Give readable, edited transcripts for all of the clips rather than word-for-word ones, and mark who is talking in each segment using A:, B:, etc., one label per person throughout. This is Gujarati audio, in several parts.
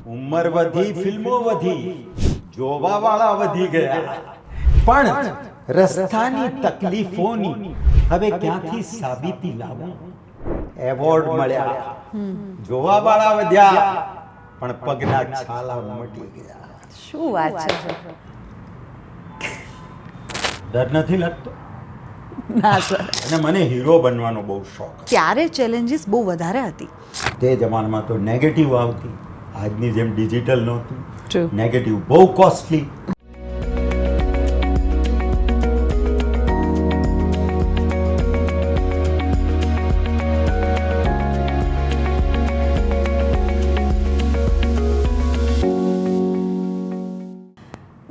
A: ઉંમર વધી, ફિલ્મો વધી, જોવા વાળા વધી ગયા, પણ રસ્તાની તકલીફોની હવે ક્યાંથી સાબિતી લાવું? એવોર્ડ મળ્યા, જોવા વાળા વધ્યા, પણ પગના છાલા મટી ગયા.
B: શું વાત છે?
A: ડર નથી લાગતો?
B: ના સર,
A: અને મને હીરો બનવાનો બહુ શોખ.
B: ત્યારે ચેલેન્જીસ બહુ વધારે હતી.
A: તે જમાનામાં તો નેગેટિવ આવતી, આજની જેમ ડિજિટલ નહોતું.
B: True.
A: નેગેટિવ બહુ કોસ્ટલી.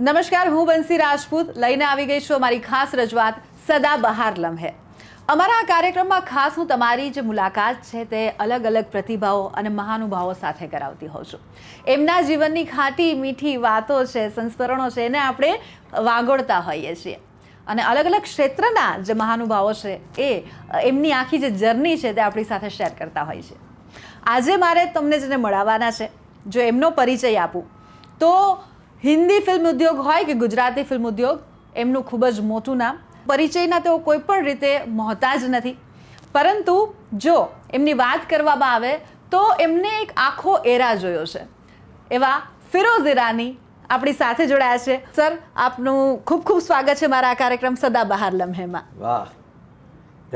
B: નમસ્કાર, હું બંસી રાજપૂત લઈને આવી ગઈ છું અમારી ખાસ રજૂઆત સદાબહાર લમ્હે. અમારા આ કાર્યક્રમમાં ખાસ હું તમારી જે મુલાકાત છે તે અલગ અલગ પ્રતિભાઓ અને મહાનુભાવો સાથે કરાવતી હોઉં છું. એમના જીવનની ખાટી મીઠી વાતો છે, સંસ્મરણો છે, એને આપણે વાગોળતા હોઈએ છીએ. અને અલગ અલગ ક્ષેત્રના જે મહાનુભાવો છે એ એમની આખી જે જર્ની છે તે આપણી સાથે શેર કરતા હોય છે. આજે મારે તમને જેને મળવાના છે, જો એમનો પરિચય આપું તો હિન્દી ફિલ્મ ઉદ્યોગ હોય કે ગુજરાતી ફિલ્મ ઉદ્યોગ, એમનું ખૂબ જ મોટું નામ. પરિચયના તેઓ કોઈ પણ રીતે મોહતાજ નથી, પરંતુ જો એમની વાત કરવામાં આવે તો એમને એક આખો એરા જોયો છે. એવા ફિરોઝ ઈરાની આપણી સાથે જોડાયા છે. સર, આપનું ખૂબ ખૂબ સ્વાગત છે મારા આ કાર્યક્રમ સદાબહાર લમ્હેમાં.
A: વાહ,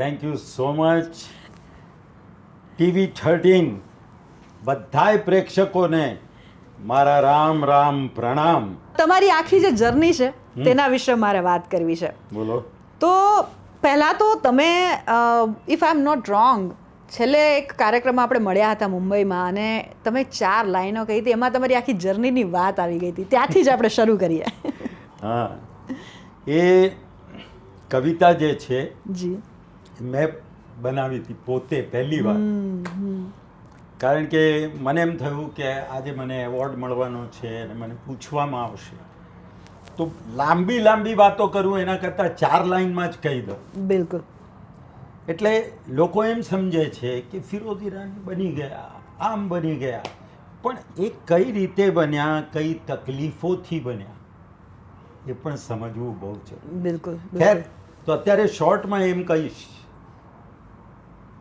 A: thank you so much. TV 13 બધાય પ્રેક્ષકોને મારા રામ રામ પ્રણામ.
B: તમારી આખી જે જર્ની છે તેના વિશે મારે વાત કરવી છે.
A: બોલો.
B: તો પહેલાં તો તમે if I am not wrong, છેલ્લે એક કાર્યક્રમમાં આપણે મળ્યા હતા મુંબઈમાં અને તમે 4 લાઈનો કહી હતી, એમાં તમારી આખી જર્નીની વાત આવી ગઈ હતી. ત્યાંથી જ આપણે શરૂ કરીએ.
A: હા, એ કવિતા જે છે
B: જી,
A: મેં બનાવી હતી પોતે પહેલી વાર. કારણ કે મને એમ થયું કે આજે મને એવોર્ડ મળવાનો છે અને મને પૂછવામાં આવશે તો લાંબી લાંબી વાતો કરું એના કરતાં 4 લાઈનમાં જ કહી દઉં.
B: બિલકુલ.
A: એટલે લોકો એમ સમજે છે કે ફિરોઝ ઈરાની બની ગયા, આમ બની ગયા, પણ એ કઈ રીતે બન્યા, કઈ તકલીફોથી બન્યા, એ પણ સમજવું બહુ છે.
B: બિલકુલ.
A: ખેર, તો અત્યારે શોર્ટમાં એમ કહીશ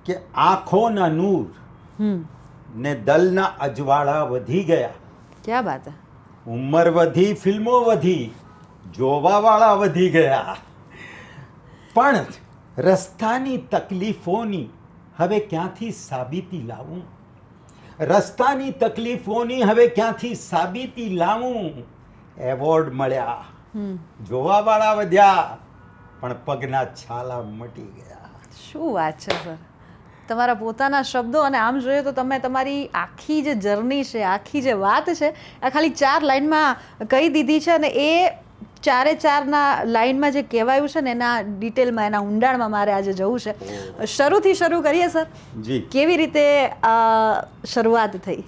A: કે આંખોના નૂર ને દલના અજવાળા વધી ગયા.
B: ક્યાં બાત હે.
A: ઉંમર વધી, ફિલ્મો વધી, જોવાવાળા વધી ગયા, પણ રસ્તાની તકલીફોની હવે ક્યાંથી સાબિતી લાવું? રસ્તાની તકલીફોની હવે ક્યાંથી સાબિતી લાવું? એવોર્ડ મળ્યા, જોવાવાળા વધ્યા, પણ પગના છાલા મટી ગયા.
B: શું વાત છે સર, તમારા પોતાના શબ્દો. અને આમ જોઈએ તો તમે તમારી આખી જે જર્ની છે, આખી જે વાત છે, આ ખાલી 4 લાઈનમાં કહી દીધી છે. અને એ 4 લાઈનમાં જે કહેવાયું છે ને એના ડિટેલમાં, એના ઊંડાણમાં મારે આજે જવું છે. શરૂથી શરૂ કરીએ સર.
A: જી.
B: કેવી રીતે શરૂઆત થઈ?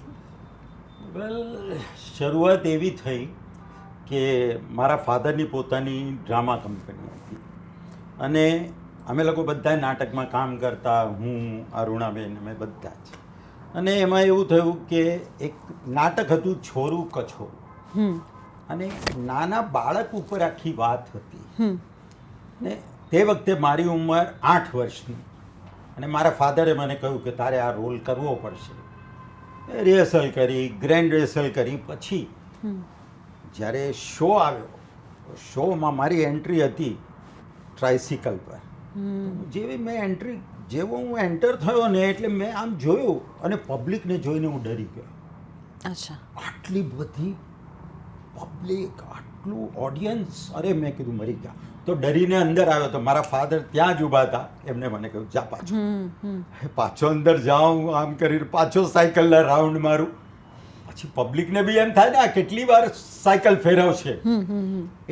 A: વેલ, શરૂઆત એવી થઈ કે મારા ફાધરની પોતાની ડ્રામા કંપની હતી અને અમે લોકો બધા નાટકમાં કામ કરતા, હું, અરુણાબેન, અમે બધા જ. અને એમાં એવું થયું કે એક નાટક હતું છોરું કછોરું, અને નાના બાળક ઉપર આખી વાત હતી. ને તે વખતે મારી ઉંમર 8 વર્ષની અને મારા ફાધરે મને કહ્યું કે તારે આ રોલ કરવો પડશે. રિહર્સલ કરી, ગ્રેન્ડ રિહર્સલ કરી. પછી જ્યારે શો આવ્યો, શોમાં મારી એન્ટ્રી હતી ટ્રાઇસિકલ પર. જેવી મેં એન્ટ્રી, જેવો હું એન્ટર થયો ને એટલે મેં આમ જોયું અને પબ્લિકને જોઈને હું ડરી ગયો.
B: અચ્છા.
A: આટલી બધી પબ્લિક, આટલું ઓડિયન્સ, અરે મેં કીધું મરી ગયા. તો ડરીને અંદર આવ્યો તો મારા ફાધર ત્યાં જ ઊભા હતા. એમને મને કહ્યું જા પાછો અંદર જાઉં, આમ કરીને પાછો સાયકલના રાઉન્ડ મારું. પછી પબ્લિકને બી એમ થાય ને આ કેટલી વાર સાયકલ ફેરવશે.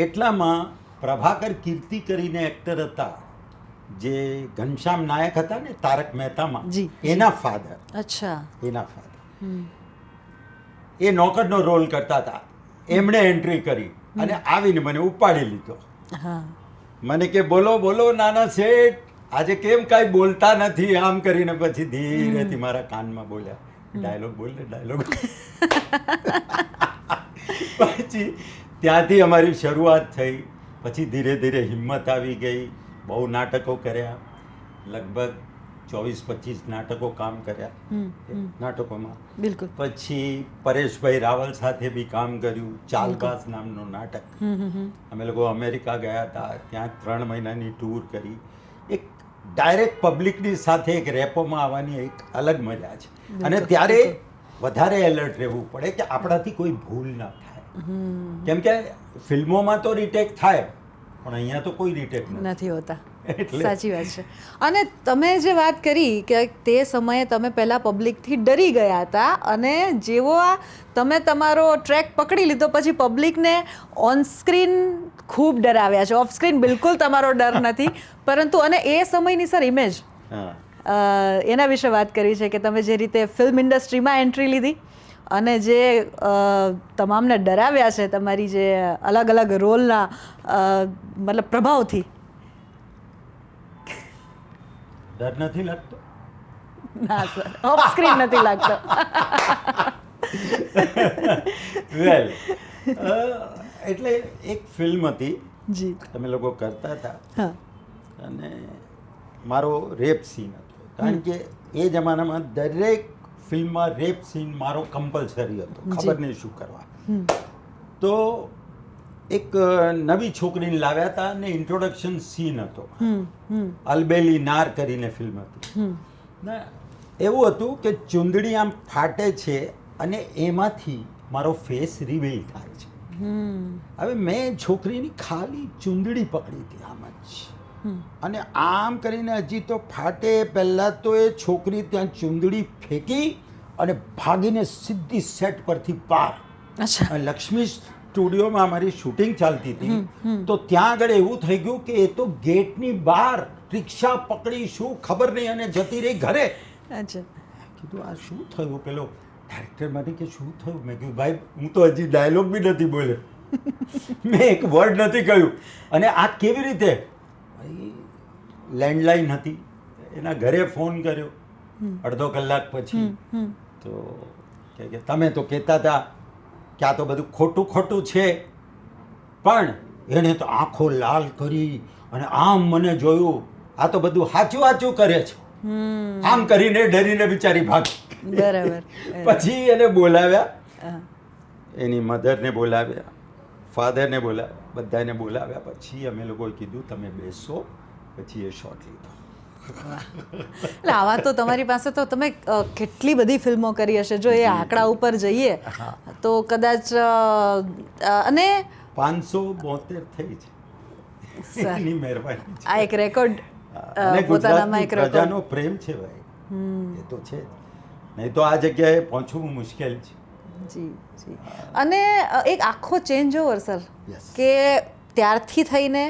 A: એટલામાં પ્રભાકર કીર્તિ કરીને એક્ટર હતા, જે ઘનશ્યામ નાયક હતા ને તારક મહેતામાં, એના ફાધર.
B: અચ્છા.
A: એના ફાધર એ નોકરનો રોલ કરતા હતા. એમણે એન્ટ્રી કરી અને આવીને મને ઉપાડી લીધો. મને કે બોલો બોલો નાના શેઠ, આજે કેમ કાંઈ બોલતા નથી? આમ કરીને પછી ધીરેથી મારા કાનમાં બોલ્યા ડાયલોગ બોલ ને ડાયલોગ. પછી ત્યાંથી અમારી શરૂઆત થઈ. પછી ધીરે ધીરે હિંમત આવી ગઈ. બહુ નાટકો કર્યા, લગભગ 24-25 નાટકો કામ કર્યા નાટકોમાં.
B: બિલકુલ.
A: પછી પરેશભાઈ રાવલ સાથે બી કામ કર્યું. ચાલબાઝ નામનું નાટક. અમે લોકો અમેરિકા ગયા હતા, ત્યાં 3 મહિનાની ટૂર કરી. એક ડાયરેક્ટ પબ્લિકની સાથે એક રેપોમાં આવવાની એક અલગ મજા છે. અને ત્યારે વધારે એલર્ટ રહેવું પડે કે આપણાથી કોઈ ભૂલ ના થાય. કેમ કે ફિલ્મોમાં તો રીટેક થાય, પણ અહીંયા તો કોઈ રીટેક
B: નથી હોતા.
A: એટલે
B: સાચી વાત છે. અને તમે જે વાત કરી કે તે સમયે તમે પહેલાં પબ્લિકથી ડરી ગયા હતા, અને જેવો આ તમે તમારો ટ્રેક પકડી લીધો પછી પબ્લિકને ઓન સ્ક્રીન ખૂબ ડરાવ્યા છે. ઓફ સ્ક્રીન બિલકુલ તમારો ડર નથી, પરંતુ અને એ સમયની સર ઇમેજ, એના વિશે વાત કરી છે કે તમે જે રીતે ફિલ્મ ઇન્ડસ્ટ્રીમાં એન્ટ્રી લીધી અને જે તમામને ડરાવ્યા છે તમારી જે અલગ અલગ રોલના મતલબ પ્રભાવથી.
A: ડર નથી લાગતો?
B: ના સર, ઓફ સ્ક્રીન નથી લાગતો.
A: વેલ, એટલે એક ફિલ્મ હતી
B: જી,
A: તમે લોકો કરતા હતા,
B: હા,
A: અને મારો રેપ સીન હતો. કારણ કે એ જમાનામાં દરેક ફિલ્મમાં રેપ સીન મારો કમ્પલસરી હતો, ખબર નહીં શું કરવા. તો એક નવી છોકરીને લાવ્યા હતા અને ઇન્ટ્રોડક્શન સીન હતો. અલબેલી નાર કરીને ફિલ્મ હતી. ને એવું હતું કે ચુંદડી આમ ફાટે છે અને એમાંથી મારો ફેસ રિવીલ થાય છે. હવે મેં છોકરીની ખાલી ચુંદડી પકડી હતી આમ જ, અને આમ કરીને હજી તો ફાટે પહેલાં તો એ છોકરી ત્યાં ચુંદડી ફેંકી અને ભાગીને સીધી સેટ પરથી બહાર.
B: અચ્છા,
A: લક્ષ્મી સ્ટુડિયોમાં અમારી શૂટિંગ ચાલતી હતી, તો ત્યાં આગળ એવું થઈ ગયું કે એ તો ગેટની બહાર રિક્ષા પકડી શું ખબર નહીં અને જતી રહી ઘરે.
B: અચ્છા,
A: કીધું આ શું થયું? પેલો ડાયરેક્ટર મને કે શું થયું? મેં કીધું ભાઈ હું તો હજી ડાયલોગ બી નથી બોલ્યો, મેં એક વર્ડ નથી કહ્યું. અને આ કેવી રીતે? ભાઈ લેન્ડલાઇન હતી, એના ઘરે ફોન કર્યો અડધો કલાક પછી. તો કે તમે તો કહેતા હતા કે આ તો બધું ખોટું ખોટું છે, પણ એણે તો આંખો લાલ કરી અને આમ મને જોયું, આ તો બધું સાચું સાચું કરે છે. આમ કરીને ડરીને બિચારી ભાગી.
B: બરાબર.
A: પછી એને બોલાવ્યા, એની મધરને બોલાવ્યા, ફાધરને બોલાવ્યા, બધાને બોલાવ્યા. પછી અમે લોકોએ કીધું તમે બેસો. પછી એ શોટ લીધો.
B: એટલે આવા તો તમારી પાસે તો તમે કેટલી બધી ફિલ્મો કરી હશે. જો એ આંકડા ઉપર જઈએ તો કદાચ અને
A: 572 થઈ છે. એની મહેરબાની છે.
B: આ એક રેકોર્ડ
A: અને
B: પોતાનામાં એક રેકોર્ડ.
A: પ્રજાનો પ્રેમ છે ભાઈ, એ તો છે. નહીં તો આ જગ્યાએ પહોંચવું મુશ્કેલ છે.
B: જી જી. અને એક આખો ચેન્જ ઓવર સર,
A: Yes.
B: કે ત્યારથી થઈને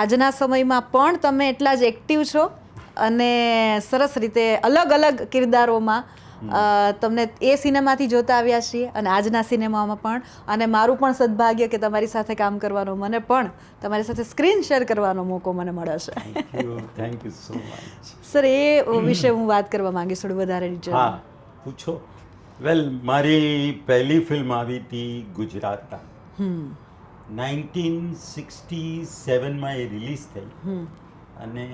B: આજના સમયમાં પણ તમે એટલા જ એક્ટિવ છો અને સરસ રીતે અલગ અલગ કિરદારોમાં તમને એ સિનેમાથી જોતા આવ્યા છીએ અને આજના સિનેમામાં પણ. અને મારું પણ સદભાગ્ય કે તમારી સાથે કામ કરવાનો, મને પણ તમારી સાથે સ્ક્રીન શેર કરવાનો મોકો મને મળ્યો છે.
A: Thank you so much.
B: Sir, એ વિશે હું વાત કરવા માંગીશ થોડી વધારે ડિટેલ.
A: હા, પૂછો. વેલ, મારી પહેલી ફિલ્મ આવી હતી ગુજરાતના 1967માં એ રિલીઝ થઈ, અને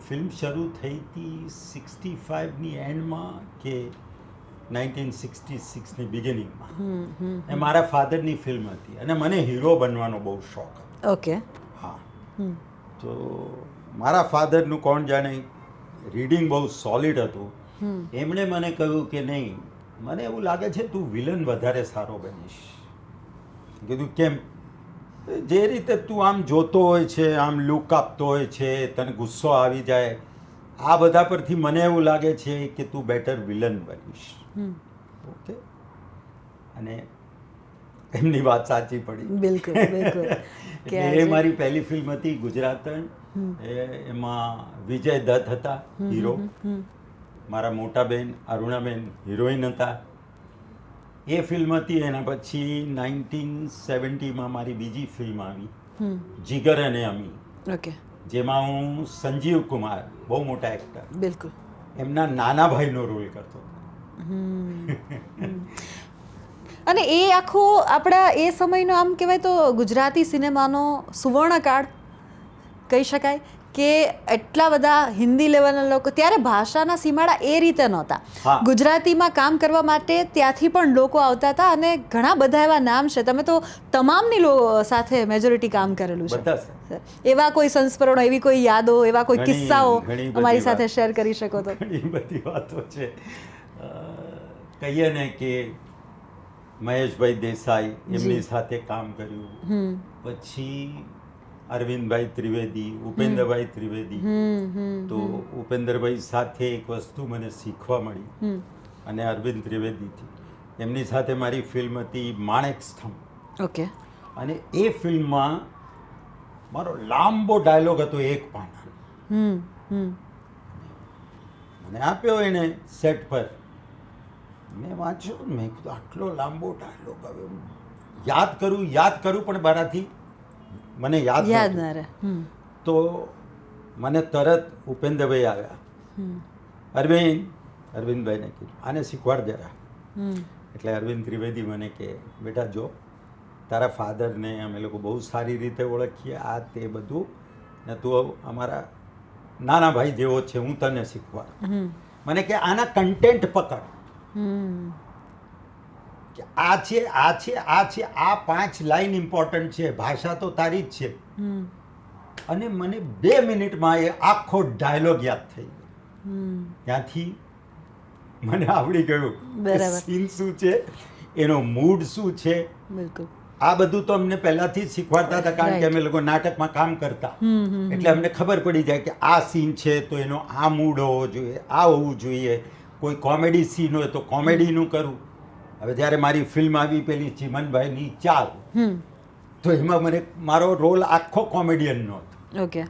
A: ફિલ્મ શરૂ થઈ હતી 65ની એન્ડમાં કે 1966ની બિગિનિંગમાં. એ મારા ફાધરની ફિલ્મ હતી અને મને હીરો બનવાનો બહુ શોખ હતો.
B: ઓકે.
A: હા, તો મારા ફાધરનું કોણ જાણે રીડિંગ બહુ સોલિડ હતું. એમણે મને કહ્યું કે નહીં, મને એવું લાગે છે તું વિલન વધારે સારો બનીશ. કીધું કેમ? જે રીતે તું આમ જોતો હોય છે, આમ લુક આપતો હોય છે, તને ગુસ્સો આવી જાય, આ બધા પરથી મને એવું લાગે છે કે તું બેટર વિલન બનીશ. ઓકે. અને એમની વાત સાચી પડી.
B: બિલકુલ બિલકુલ.
A: એટલે એ મારી પહેલી ફિલ્મ હતી ગુજરાતણ. એમાં વિજય દત્ત હતા હીરો, મારા મોટા બેન અરુણાબેન હિરોઈન હતા. એ ફિલ્મ હતી. એના પછી 1970માં મારી બીજી ફિલ્મ આવી જીગર અને અમી.
B: ઓકે.
A: જેમાં હું સંજીવ કુમાર, બહુ મોટા એક્ટર,
B: બિલકુલ
A: એમના નાના ભાઈનો રોલ કરતો હતો.
B: અને એ આખો આપણા એ સમયનો આમ કહેવાય તો ગુજરાતી સિનેમાનો સુવર્ણકાળ કહી શકાય કે એટલા બધા હિન્દી લેવલના લોકો ત્યારે ભાષાના સીમાડા એ રીતે નહોતા.
A: હા.
B: ગુજરાતીમાં કામ કરવા માટે ત્યાંથી પણ લોકો આવતા હતા અને ઘણા બધા એવા નામ છે. તમે તો તમામની સાથે મેજોરિટી કામ કરેલું છે.
A: બધા છે.
B: એવા કોઈ સંસ્મરણો, એવી કોઈ યાદો, એવા કોઈ
A: ઘણી-
B: કિસ્સાઓ
A: ઘણી બધી
B: અમારી સાથે
A: વાત.
B: શેર કરી શકો તો.
A: ઘણી બધી વાતો છે. કહીએ ને કે મહેશભાઈ દેસાઈ એમની સાથે કામ કર્યું, પછી અરવિંદભાઈ ત્રિવેદી, ઉપેન્દ્રભાઈ ત્રિવેદી. તો ઉપેન્દ્રભાઈ સાથે એક વસ્તુ મને શીખવા મળી, અને અરવિંદ ત્રિવેદીથી. એમની સાથે મારી ફિલ્મ હતી માણેક સ્તંભ,
B: ઓકે.
A: અને એ ફિલ્મમાં મારો લાંબો ડાયલોગ હતો એક પાનાનો. મને આપ્યો એને સેટ પર, મેં વાંચ્યો, મેં કીધું આટલો લાંબો ડાયલોગ હવે હું યાદ કરું પણ મારાથી મને યાદ
B: યાદ
A: નહોતું.
B: ના રહે.
A: તો મને તરત ઉપેન્દ્રભાઈ આવ્યા, અરવિંદભાઈને કીધું આને શીખવાડ જરા. એટલે અરવિંદ ત્રિવેદી મને કે બેટા જો તારા ફાધરને અમે લોકો બહુ સારી રીતે ઓળખીએ, આ તે બધું, ને તું અમારા નાના ભાઈ જેવો છે, હું તને શીખવાડ. મને કે આના કન્ટેન્ટ પકડ, કે આ છે આ છે આ છે, આ 5 લાઈન ઇમ્પોર્ટન્ટ છે, ભાષા તો તારી જ છે. અને મને 2 મિનિટમાં એ આખો ડાયલોગ યાદ થઈ ગયો. ત્યાંથી મને આવડી ગયું
B: બરાબર.
A: સીન શું છે, એનો મૂડ શું છે.
B: બિલકુલ.
A: આ બધું તો અમને પહેલાથી જ શીખવાડતા હતા, કારણ કે અમે લોકો નાટકમાં કામ કરતા. એટલે અમને ખબર પડી જાય કે આ સીન છે તો એનો આ મૂડ હોવો જોઈએ, આ હોવું જોઈએ. કોઈ કોમેડી સીન હોય તો કોમેડીનું કરવું. હવે જ્યારે મારી ફિલ્મ આવી પેલી ચીમનભાઈની ચાલ, તો એમાં મને મારો રોલ આખો કોમેડિયનનો હતો.
B: ઓકે.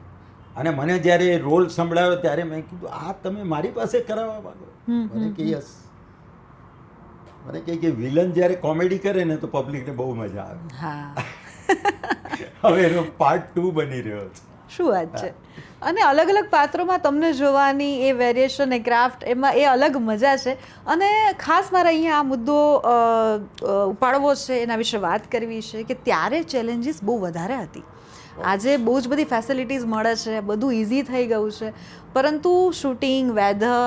A: અને મને જ્યારે એ રોલ સંભળાયો ત્યારે મેં કીધું આ તમે મારી પાસે કરાવવા માંગો? મને કે યસ. મને કે વિલન જ્યારે કોમેડી કરે ને તો પબ્લિકને બહુ મજા આવે.
B: હા.
A: હવે એનો પાર્ટ 2 બની રહ્યો છે.
B: શું વાત છે. અને અલગ અલગ પાત્રોમાં તમને જોવાની એ વેરિએશન, એ ક્રાફ્ટ, એમાં એ અલગ મજા છે. અને ખાસ મારે અહીંયા આ મુદ્દો ઉપાડવો છે, એના વિશે વાત કરવી છે કે ત્યારે ચેલેન્જીસ બહુ વધારે હતી. આજે બહુ જ બધી ફેસિલિટીઝ મળે છે, બધું ઇઝી થઈ ગયું છે, પરંતુ શૂટિંગ, વેધર,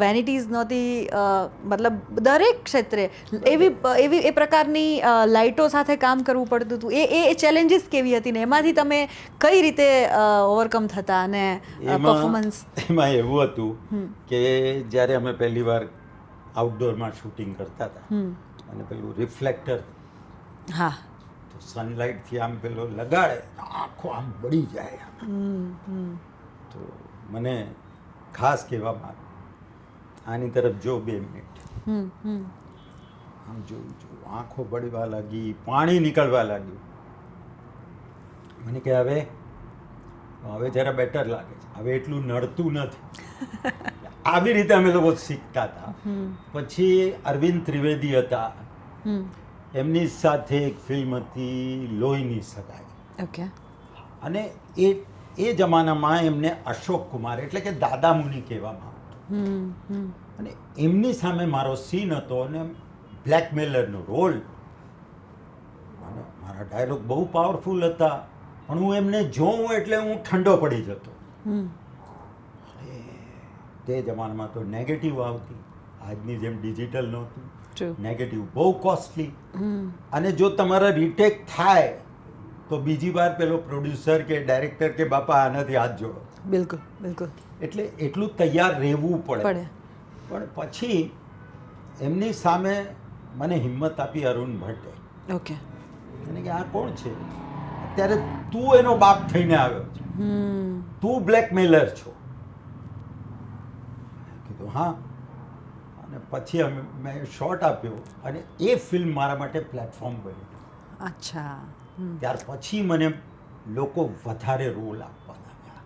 B: વેનિટીઝ નહોતી. મતલબ દરેક ક્ષેત્રે એવી એ પ્રકારની લાઇટો સાથે કામ કરવું પડતું હતું. એ ચેલેન્જીસ કેવી હતી ને એમાંથી તમે કઈ રીતે ઓવરકમ થતા? અને પરફોર્મન્સ
A: એમાં એવું હતું કે જ્યારે અમે પહેલી વાર આઉટડોરમાં શૂટિંગ કરતા હતા, અને પેલું રિફ્લેક્ટર,
B: હા,
A: તો સનલાઇટથી આમ પેલો લગાડે, આખો આમ બળી જાય. તો મને ખાસ કહેવામાં આની તરફ જો 2 મિનિટ, આમ જોયું, આંખો બળવા લાગી, પાણી નીકળવા લાગ્યું. મને કે હવે જરા બેટર લાગે છે, હવે એટલું નડતું નથી. આવી રીતે અમે લોકો શીખતા હતા. પછી અરવિંદ ત્રિવેદી હતા, એમની સાથે એક ફિલ્મ હતી લોહીની સગાઈ.
B: ઓકે.
A: અને એ જમાનામાં એમને અશોક કુમાર એટલે કે દાદા મુનિ કહેવામાં આવતું. અને એમની સામે મારો સીન હતો, અને બ્લેકમેલરનો રોલ. અને મારા ડાયલોગ બહુ પાવરફુલ હતા, પણ હું એમને જોઉં એટલે હું ઠંડો પડી જતો. તે જમાનામાં તો નેગેટિવ આવતી, આજની જેમ ડિજિટલ નહોતું. નેગેટિવ બહુ કોસ્ટલી. અને જો તમારા રીટેક થાય તો બીજી વાર પેલો પ્રોડ્યુસર કે ડાયરેક્ટર કે બાપા આનાથી હાથ જોડો.
B: બિલકુલ બિલકુલ.
A: એટલે એટલું તૈયાર રહેવું પડે. પણ પછી એમની સામે મને હિંમત આપી અરુણ ભટ્ટે.
B: ઓકે.
A: એને કે આ કોણ છે? અત્યારે તું એનો બાપ થઈને આવ્યો છે, તું બ્લેકમેલર છો. કીધું હા. અને પછી મેં શોટ આપ્યો, અને એ ફિલ્મ મારા માટે પ્લેટફોર્મ બન્યું.
B: અચ્છા.
A: ત્યાર પછી મને લોકો વધારે રોલ આપવા લાગ્યા.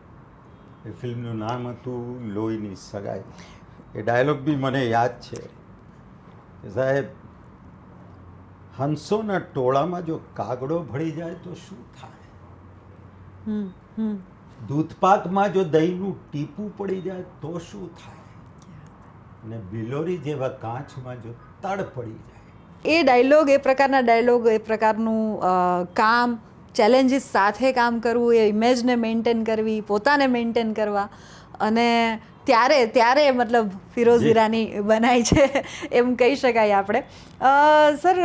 A: એ ફિલ્મનું નામ હતું લોહીની સગાઈ. એ ડાયલોગ બી મને યાદ છે કે સાહેબ, હંસોના ટોળામાં જો કાગડો ભળી જાય તો શું થાય? દૂધપાકમાં જો દહીંનું ટીપું પડી જાય તો શું થાય? અને બિલોરી જેવા કાચમાં જો તડ પડી જાય.
B: એ ડાયલોગ, એ પ્રકારના ડાયલોગ, એ પ્રકારનું કામ, ચેલેન્જીસ સાથે કામ કરવું, એ ઇમેજને મેન્ટેન કરવી, પોતાને મેન્ટેન કરવા, અને ત્યારે મતલબ ફિરોઝ ઈરાની બનાય છે એમ કહી શકાય આપણે. સર,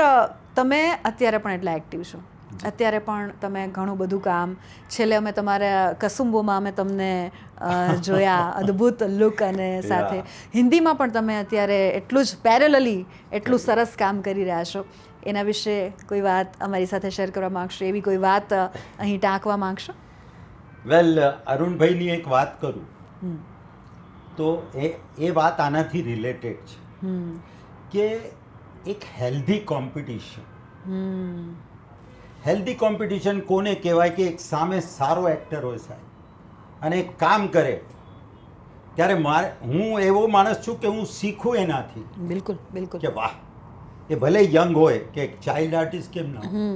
B: તમે અત્યારે પણ એટલા એક્ટિવ છો, અત્યારે પણ તમે ઘણું બધું કામ, છેલ્લે અમે તમારા કસુંબોમાં અમે તમને જોયા, અદ્ભુત લુક, અને સાથે હિન્દીમાં પણ તમે અત્યારે એટલું જ પેરેલલી એટલું સરસ કામ કરી રહ્યા છો. એના વિશે કોઈ વાત અમારી સાથે શેર કરવા માંગશો? એવી કોઈ વાત અહીં ટાંકવા માંગશો?
A: વેલ, અરુણભાઈની એક વાત કરું તો એ વાત આનાથી રિલેટેડ છે કે એક હેલ્ધી કોમ્પિટિશન. હેલ્ધી કોમ્પિટિશન કોને કહેવાય? કે એક સામે સારો એક્ટર હોય સાહેબ અને એક કામ કરે ત્યારે હું એવો માણસ છું કે હું શીખું એનાથી.
B: બિલકુલ બિલકુલ.
A: કે વાહ, એ ભલે યંગ હોય કે એક ચાઇલ્ડ આર્ટિસ્ટ કેમ ના હોય,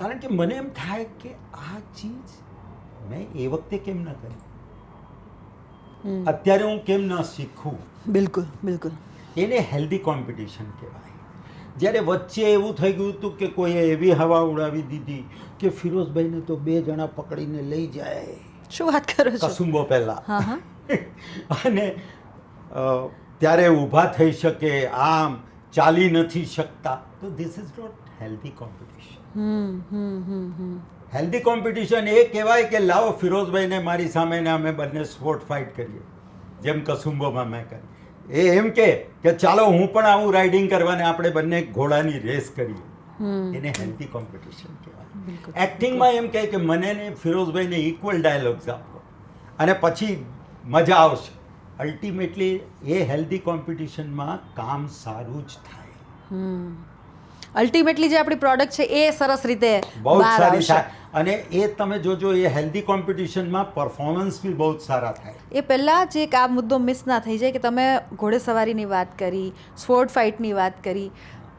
A: કારણ કે મને એમ થાય કે આ ચીજ મેં એ વખતે કેમ ન કરી, અત્યારે હું કેમ ન શીખું.
B: બિલકુલ બિલકુલ.
A: એને હેલ્ધી કોમ્પિટિશન કહેવાય. જ્યારે વચ્ચે એવું થઈ ગયું હતું કે કોઈએ એવી હવા ઉડાવી દીધી કે ફિરોઝભાઈને તો 2 જણા પકડીને લઈ જાય.
B: શું વાત કરો છો?
A: કસુંબો પહેલા. અને ત્યારે ઊભા થઈ શકે, આમ ચાલી નથી શકતા. તો this is not healthy competition. Healthy competition એ કહેવાય કે લાવો ફિરોઝભાઈને મારી સામે ને અમે બંને સ્પોર્ટ ફાઇટ કરીએ, જેમ કસુંબોમાં મેં કરી. એ એમ કે ચાલો હું પણ આવું રાઇડિંગ કરવાને આપણે બંને ઘોડાની રેસ કરીએ. એને હેલ્ધી કોમ્પિટિશન કહેવાય. એક્ટિંગમાં એમ કહે કે મને ને ફિરોઝભાઈને ઇક્વલ ડાયલોગ્સ આપો અને પછી મજા આવશે. અલ્ટિમેટલી એ હેલ્ધી કોમ્પિટિશનમાં કામ સારું જ થાય.
B: અલ્ટિમેટલી જે આપણી પ્રોડક્ટ છે એ સરસ રીતે
A: બહુ
B: બહાર
A: સારી
B: આવશે.
A: થાય. અને એ તમે જોજો, એ હેલ્ધી કોમ્પિટિશનમાં પરફોર્મન્સ બી બહુ જ સારા થાય.
B: એ પહેલાં જ એક આ મુદ્દો મિસ ના થઈ જાય કે તમે ઘોડેસવારીની વાત કરી, સ્પોર્ટ ફાઇટની વાત કરી.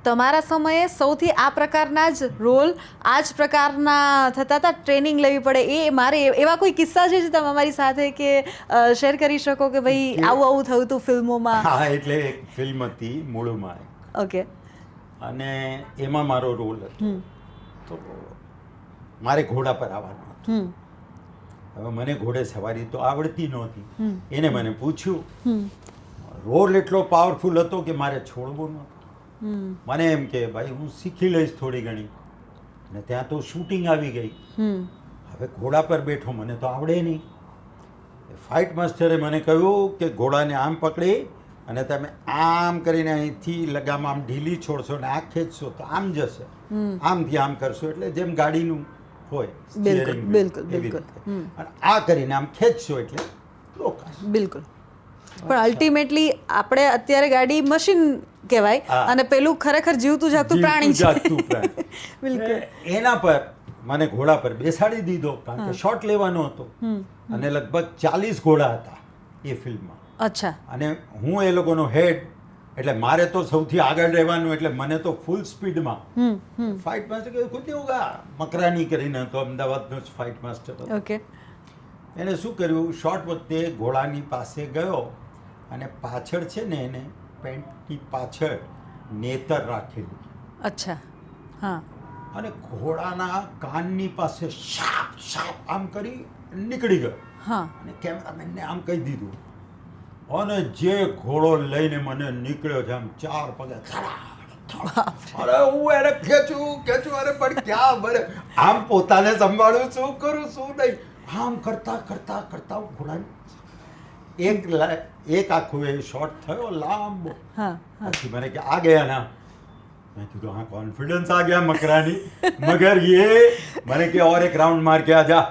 B: તમારા સમયે સૌથી આ પ્રકારના જ રોલ, આ જ પ્રકારના થતા હતા, ટ્રેનિંગ લેવી પડે. મારે એવા કોઈ કિસ્સા છે જે તમે અમારી સાથે કે શેર કરી શકો કે ભાઈ આવું થયું હતું ફિલ્મોમાં?
A: હા, એટલે એક ફિલ્મ હતી મૂળમાં,
B: ઓકે,
A: અને એમાં મારો રોલ હતો. તો મારે ઘોડા પર આવવાનું હતું. હવે મને ઘોડે સવારી તો આવડતી નહોતી. એને મને પૂછ્યું, રોલ એટલો પાવરફુલ હતો કે મારે છોડવો નહોતો. મને એમ કે ભાઈ હું શીખી લઈશ થોડી ઘણી. અને ત્યાં તો શૂટિંગ આવી ગઈ. હવે ઘોડા પર બેઠો, મને તો આવડે નહીં. ફાઇટ માસ્ટરે મને કહ્યું કે ઘોડાને આમ પકડી અને તમે આમ કરીને અહીંથી લગામ આમ ઢીલી છોડશો ને આ ખેંચશો તો આમ જશે, આમથી આમ કરશો એટલે જેમ ગાડીનું હોય
B: બિલકુલ બિલકુલ
A: એવી
B: બિલકુલ.
A: રીતે. અને આ કરીને આમ ખેંચશો એટલે રોકાશે.
B: બિલકુલ. પણ અલ્ટિમેટલી આપણે અત્યારે ગાડી મશીન કહેવાય અને પેલું ખરેખર જીવતું જાગતું પ્રાણી છે.
A: જાગતું પ્રાણી.
B: બિલકુલ.
A: એના પર મને ઘોડા પર બેસાડી દીધો કારણ કે શોટ લેવાનો હતો. અને લગભગ 40 ઘોડા હતા એ ફિલ્મમાં.
B: અચ્છા.
A: અને હું એ લોકોનો હેડ, એટલે મારે તો સૌથી આગળ રહેવાનું. એટલે મને તો ફૂલ સ્પીડમાં ફાઇટ માસ્ટર કહ્યું, ખુદ હોગા મકરાની કરીને હતો, અમદાવાદનો જ ફાઇટ માસ્ટર હતો.
B: ઓકે.
A: એને શું કર્યું, શોર્ટ વખતે ઘોડાની પાસે ગયો અને પાછળ છે ને એને પેન્ટની પાછળ નેતર રાખેલું.
B: અચ્છા. હા.
A: અને ઘોડાના કાનની પાસે શાપ શાપ આમ કરી નીકળી ગયો.
B: હા.
A: અને કેમેરામેનને આમ કહી દીધું. અને જે ઘોડો લઈને મને નીકળ્યો છે આમ 4 પગે, અરે હું એને ખેંચું અરે પણ ક્યાં બરે, આમ પોતાને સંભાળું, શું કરું શું નહીં, આમ કરતા ઘોડાને એક આખું એ શોટ થયો લાંબો. પછી મને કે આ ગયા ના, મેં કીધું હા કોન્ફિડન્સ આ ગયા મકરાની. મગર ये મને કે और एक राउंड मार के आ जा.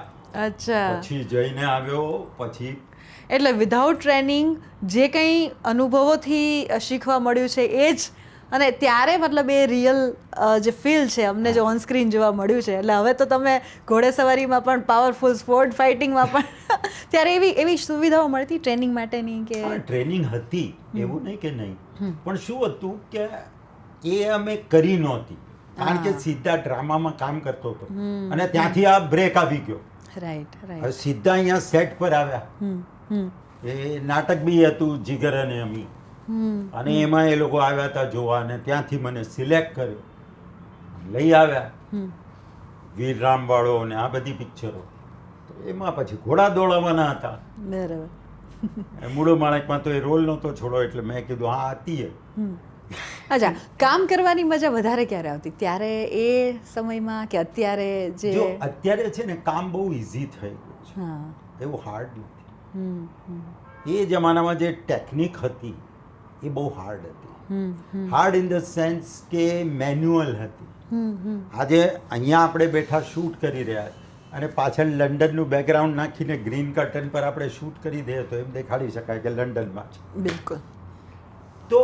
B: અચ્છા.
A: પછી જઈને આવ્યો. પછી
B: એટલે વિધાઉટ ટ્રેનિંગ જે કંઈ અનુભવોથી શીખવા મળ્યું છે એ જ, અને ત્યારે મતલબ એ રિયલ જે ફીલ છે અમને જે ઓન સ્ક્રીન જોવા મળ્યું છે. એટલે હવે તો તમે ઘોડેસવારીમાં પણ, પાવરફુલ સ્પોર્ટ ફાઇટિંગમાં પણ ત્યારે એવી સુવિધાઓ મળતી ટ્રેનિંગ માટેની કે?
A: ટ્રેનિંગ હતી, એવું નહીં કે નહીં, પણ શું હતું કે એ અમે કરી નહોતી કારણ કે સીધા ડ્રામામાં કામ કરતો હતો અને ત્યાંથી આ બ્રેક આવી ગયો.
B: રાઈટ
A: હવે
B: રાઈટ.
A: સીધા અહીંયા સેટ પર આવ્યા. એ નાટક બી હતું જીગર અને અમી. અને એમાં એ લોકો આવ્યા હતા જોવા અને ત્યાંથી મને સિલેક્ટ કર્યો, લઈ આવ્યા વીર રામવાળો ને આ બધી પિક્ચરો. તો એમાં પછી ઘોડા દોડાવવાના હતા.
B: બરાબર.
A: મૂળો માણેકમાં તો એ રોલ નહોતો છોડો એટલે મેં કીધું હા હતી.
B: અચ્છા, કામ કરવાની મજા વધારે ક્યારે આવતી, ત્યારે એ સમયમાં કે અત્યારે?
A: જો અત્યારે છે ને કામ બહુ ઇઝી થઈ ગયું છે,
B: હા.
A: એવું હાર્ડ નથી. એ જમાનામાં જે ટેકનિક હતી એ બહુ હાર્ડ હતી. હાર્ડ ઇન ધ સેન્સ કે મેન્યુઅલ હતી. આજે અહીંયા આપણે બેઠા શૂટ કરી રહ્યા અને પાછળ લંડનનું બેકગ્રાઉન્ડ નાખીને ગ્રીન કર્ટન પર આપણે શૂટ કરી દઈએ તો એમ દેખાડી શકાય કે લંડનમાં છે.
B: બિલકુલ.
A: તો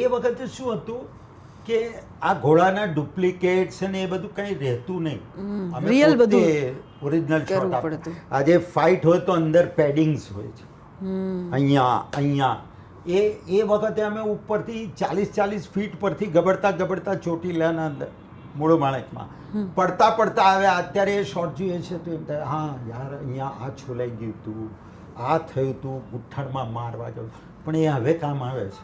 A: એ વખતે શું હતું કે આ ઘોડાના ડુપ્લિકેટ્સ અને એ બધું કંઈ રહેતું નહીં.
B: Real બધું
A: ઓરિજિનલ
B: કરવું
A: શોટ
B: પડતું.
A: આજે ફાઇટ હોય તો અંદર પેડિંગ્સ હોય છે, અહીંયા એ વખતે અમે ઉપરથી 40 ફીટ પરથી ગબડતા ચોટીલાના અંદર મૂળો માણેકમાં પડતા આવ્યા. અત્યારે એ શોટ જોઈએ છે તો એમ થાય હા યાર અહીંયા આ છોલાઈ ગયું હતું, આ થયું હતું, ગુઠ્ઠણમાં મારવા ગયું, પણ એ હવે કામ આવે છે.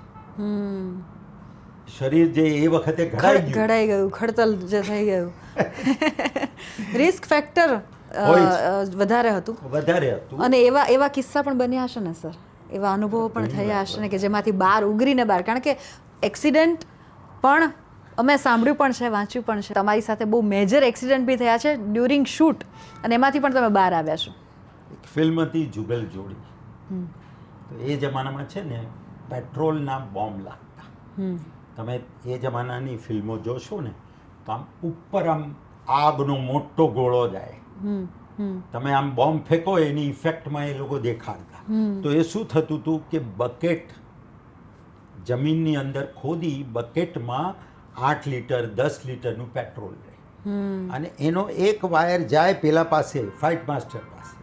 A: શરીર જે એ વખતે
B: ઘડાઈ ગયું, ખડતલ જે થઈ ગયું. રિસ્ક ફેક્ટર વધારે હતું. અને એવા કિસ્સા પણ બન્યા હશે ને સર? એવા અનુભવો પણ થયા હશે ને કે જેમાંથી બહાર ઉગરીને બહાર, કારણ કે એક્સિડન્ટ પણ અમે સાંભળ્યું પણ છે, વાંચ્યું પણ છે. તમારી સાથે બહુ મેજર એક્સિડન્ટ બી થયા છે ડ્યુરિંગ શૂટ, અને એમાંથી પણ તમે બહાર આવ્યા છો.
A: એક ફિલ્મ હતી જુગલ જોડી. તો એ જમાનામાં છે ને પેટ્રોલના બોમ્બ લાગતા. તમે એ જમાનાની ફિલ્મો જોશો ને તો આમ ઉપર આમ આગનો મોટો ગોળો જાય, તમે આમ બોમ્બ ફેંકો એની ઇફેક્ટમાં એ લોકો દેખાડતા. તો એ શું થતું હતું કે બકેટ જમીનની અંદર ખોદી બકેટમાં 8 લીટર 10 લીટરનું પેટ્રોલ રહે અને એનો એક વાયર જાય પેલા પાસે ફાઇટ માસ્ટર પાસે,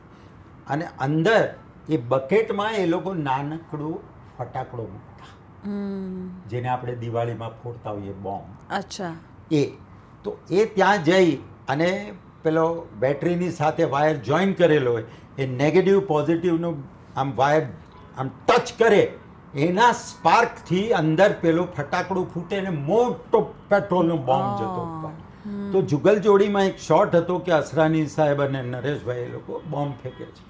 A: અને અંદર એ બકેટમાં એ લોકો નાનકડો ફટાકડો મૂકતા જેને આપણે દિવાળીમાં ફોડતા હોઈએ બોમ્બ.
B: અચ્છા.
A: તો એ ત્યાં જઈ અને પેલો બેટરીની સાથે વાયર જોઈન કરેલો હોય, એ નેગેટિવ પોઝિટિવનો આમ વાયર આમ ટચ કરે, એના સ્પાર્કથી અંદર પેલો ફટાકડો ફૂટે ને મોટો પેટ્રોલનો બોમ્બ જતો ઉપર. તો જુગલ જોડીમાં એક શોટ હતો કે અસરાની સાહેબ અને નરેશભાઈ એ લોકો બોમ્બ ફેંકે છે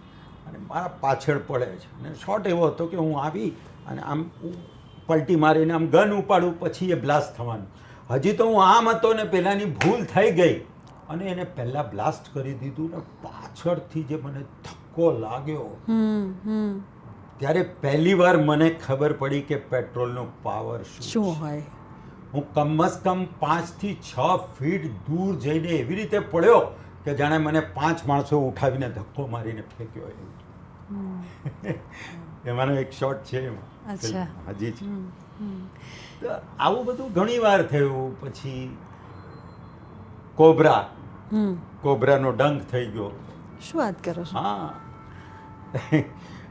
A: અને મારા પાછળ પડે છે, અને શોટ એવો હતો કે હું આવી અને આમ પલટી મારીને આમ ગન ઉપાડું પછી એ બ્લાસ્ટ થવાનું. હજી તો હું આમ હતો ને પેલાની ભૂલ થઈ ગઈ અને એને પહેલા બ્લાસ્ટ કરી દીધું ને પાછળથી જે મને ધક્કો લાગ્યો ત્યારે પહેલી વાર મને ખબર પડી કે પેટ્રોલનો પાવર શું
B: હોય.
A: હું કમસકમ 5 થી 6 ફીટ દૂર જઈને એવી રીતે પડ્યો કે જાણે મને 5 માણસો ઉઠાવીને ધક્કો મારીને ફેંક્યો એવું. એમાંનો એક શોટ છે એમાં હજી છે. તો આવું બધું ઘણી વાર થયું. પછી કોબરાનો ડંખ થઈ ગયો.
B: શું વાત કરો છો?
A: હા,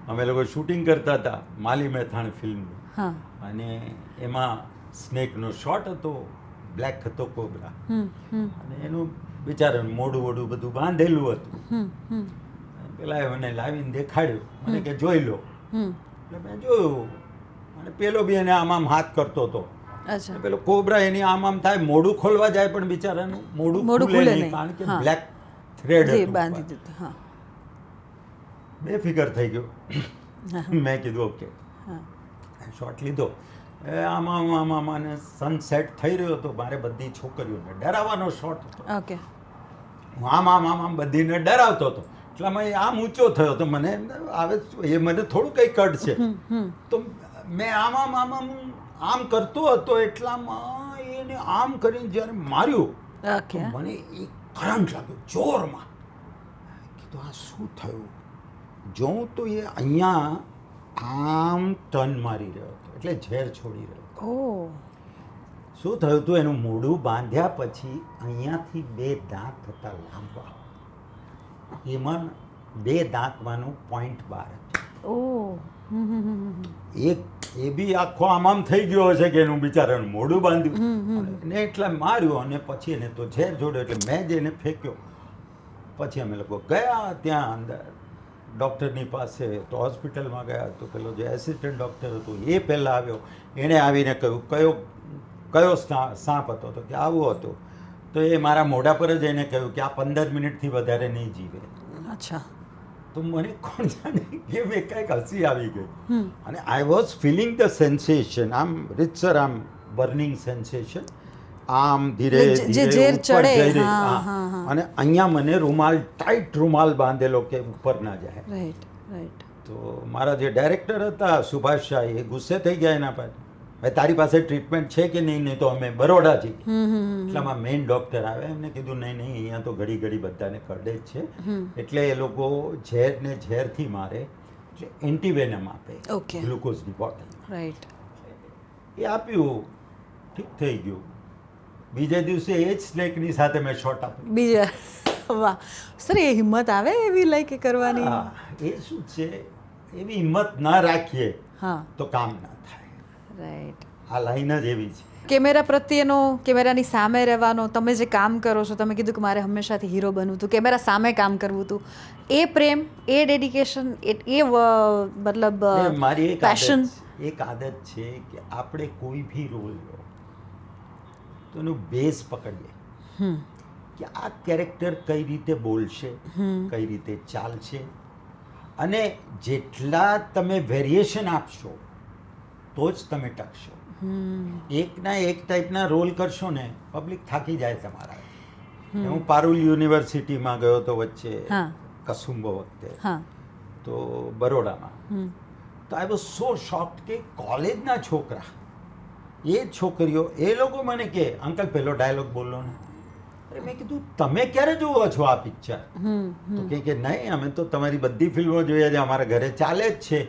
A: અમે લોકો શૂટિંગ કરતા હતા માલી મહેથાણ ફિલ્મનું, અને એમાં સ્નેકનો શોટ હતો, બ્લેક હતો કોબરા, અને એનું બિચારાનું મોઢું વોઢું બધું બાંધેલું હતું. પેલા મને લાવીને દેખાડ્યું, મને કે જોઈ લો. એટલે મેં જોયું, અને પેલો બી એને આમ હાથ કરતો હતો. પેલો કોબરા એની આમ થાય, મોઢું ખોલવા જાય પણ બિચારાનું મોઢું ખુલે નહીં, કારણ કે બ્લેક થ્રેડ બાંધી દીધું. બેફિકર થઈ ગયો. મેં કીધું ઓકે, શોટ લીધો. આમાં અને સનસેટ થઈ રહ્યો હતો, મારે બધી છોકરીઓને ડરાવવાનો શોટ હતો. હું આમ બધીને ડરાવતો હતો. એટલામાં આમ ઊંચો થયો તો મને આવે એ મને થોડું કંઈ કટ છે, તો મેં આમ કરતો હતો. એટલામાં એને આમ કરીને જ્યારે માર્યું મને એક કરંટ લાગ્યો જોરમાં. કીધું આ શું થયું? જોઉં તો એ અહીંયા આમ ટર્ન મારી રહ્યો હતો, એટલે ઝેર છોડી રહ્યો હતો. શું થયું હતું, એનું મોઢું બાંધ્યા પછી અહીંયાથી 2 દાંત હતા લાંબા, એમાં 2 દાંતમાંનું પોઈન્ટ બહાર હતું. એ બી આખો આમ થઈ ગયો હશે કે એનું બિચારાનું મોઢું બાંધ્યું ને એટલે માર્યો, અને પછી એને તો ઝેર જોડ્યો. એટલે મેં જ એને ફેંક્યો. પછી અમે લોકો ગયા ત્યાં અંદર, ડૉક્ટરની પાસે તો હોસ્પિટલમાં ગયા તો પેલો જે એસિસ્ટન્ટ ડૉક્ટર હતો એ પહેલાં આવ્યો, એણે આવીને કહ્યું કયો સાપ હતો, તો કે આવો હતો. તો એ મારા મોઢા પર જ એને કહ્યું કે આ 15 મિનિટથી વધારે નહીં જીવે.
B: અચ્છા.
A: તો મને કોણ જાણે કે મેં કંઈક હસી આવી ગઈ. અને I was filling the sensation, આમ રીતસર આમ બર્નિંગ સેન્સેશન, આમ ધીરે
B: જે
A: ધીરે
B: ઝેર
A: ઉપર
B: ચડે,
A: જઈ રહી.
B: હા,
A: હા.
B: હા.
A: અને અહીંયા મને રૂમાલ, ટાઈટ રૂમાલ બાંધેલો કે ઉપર ના જાય.
B: Right right.
A: તો મારા જે ડાયરેક્ટર હતા સુભાષ શાહ, એ ગુસ્સે થઈ ગયા એના પર, ભાઈ તારી પાસે ટ્રીટમેન્ટ છે કે નહીં? નહીં તો અમે બરોડા જઈએ. એટલામાં મેઇન ડૉક્ટર આવે, એમને કીધું નહીં અહીંયા તો ઘડી ઘડી બધાને કરડે જ છે, એટલે એ લોકો ઝેરને ઝેરથી મારે, એટલે એન્ટીવેનમ આપે,
B: Okay.
A: ગ્લુકોઝની બોટલ.
B: રાઈટ.
A: એ આપ્યું, ઠીક થઈ ગયું. બીજે દિવસે એ જ સ્નેકની સાથે મેં શોટ આપ્યો.
B: બીજા વાહ સર, એ હિંમત આવે એવી લાઈક કરવાની?
A: હા, એ શું છે, એવી હિંમત ના રાખીએ
B: હા.
A: તો કામ ના થાય.
B: રાઈટ.
A: આ લાઈન જ એવી છે.
B: કેમેરા પ્રત્યેનો, કેમેરાની સામે રહેવાનો, તમે જે કામ કરો છો, તમે કીધું કે મારે હંમેશાથી હીરો બનવું હતું, કેમેરા સામે કામ કરવું હતું, એ પ્રેમ, એ ડેડિકેશન, મતલબ
A: મારી
B: પેશન.
A: એક આદત છે કે આપણે કોઈ બી રોલ લો તો એનું બેઝ પકડીએ કે આ કેરેક્ટર કઈ રીતે બોલશે, કઈ રીતે ચાલશે, અને જેટલા તમે વેરિએશન આપશો તો જ તમે ટકશો. એકના એક ટાઈપના રોલ કરશો ને, પબ્લિક થાકી જાય તમારા. હું પારુલ યુનિવર્સિટીમાં ગયો તો વચ્ચે,
B: હા.
A: કસુંબો વખતે,
B: હા.
A: તો બરોડામાં. તો આઈ વોઝ સો શોક્ડ કે કોલેજના છોકરા, એ છોકરીઓ, એ લોકો મને કે અંકલ પેલો ડાયલોગ બોલો ને. અરે મેં કીધું તમે ક્યારે જોવો છો આ પિક્ચર? તો કે નહીં, અમે તો તમારી બધી ફિલ્મો જોઈએ છે, અમારા ઘરે ચાલે જ છે.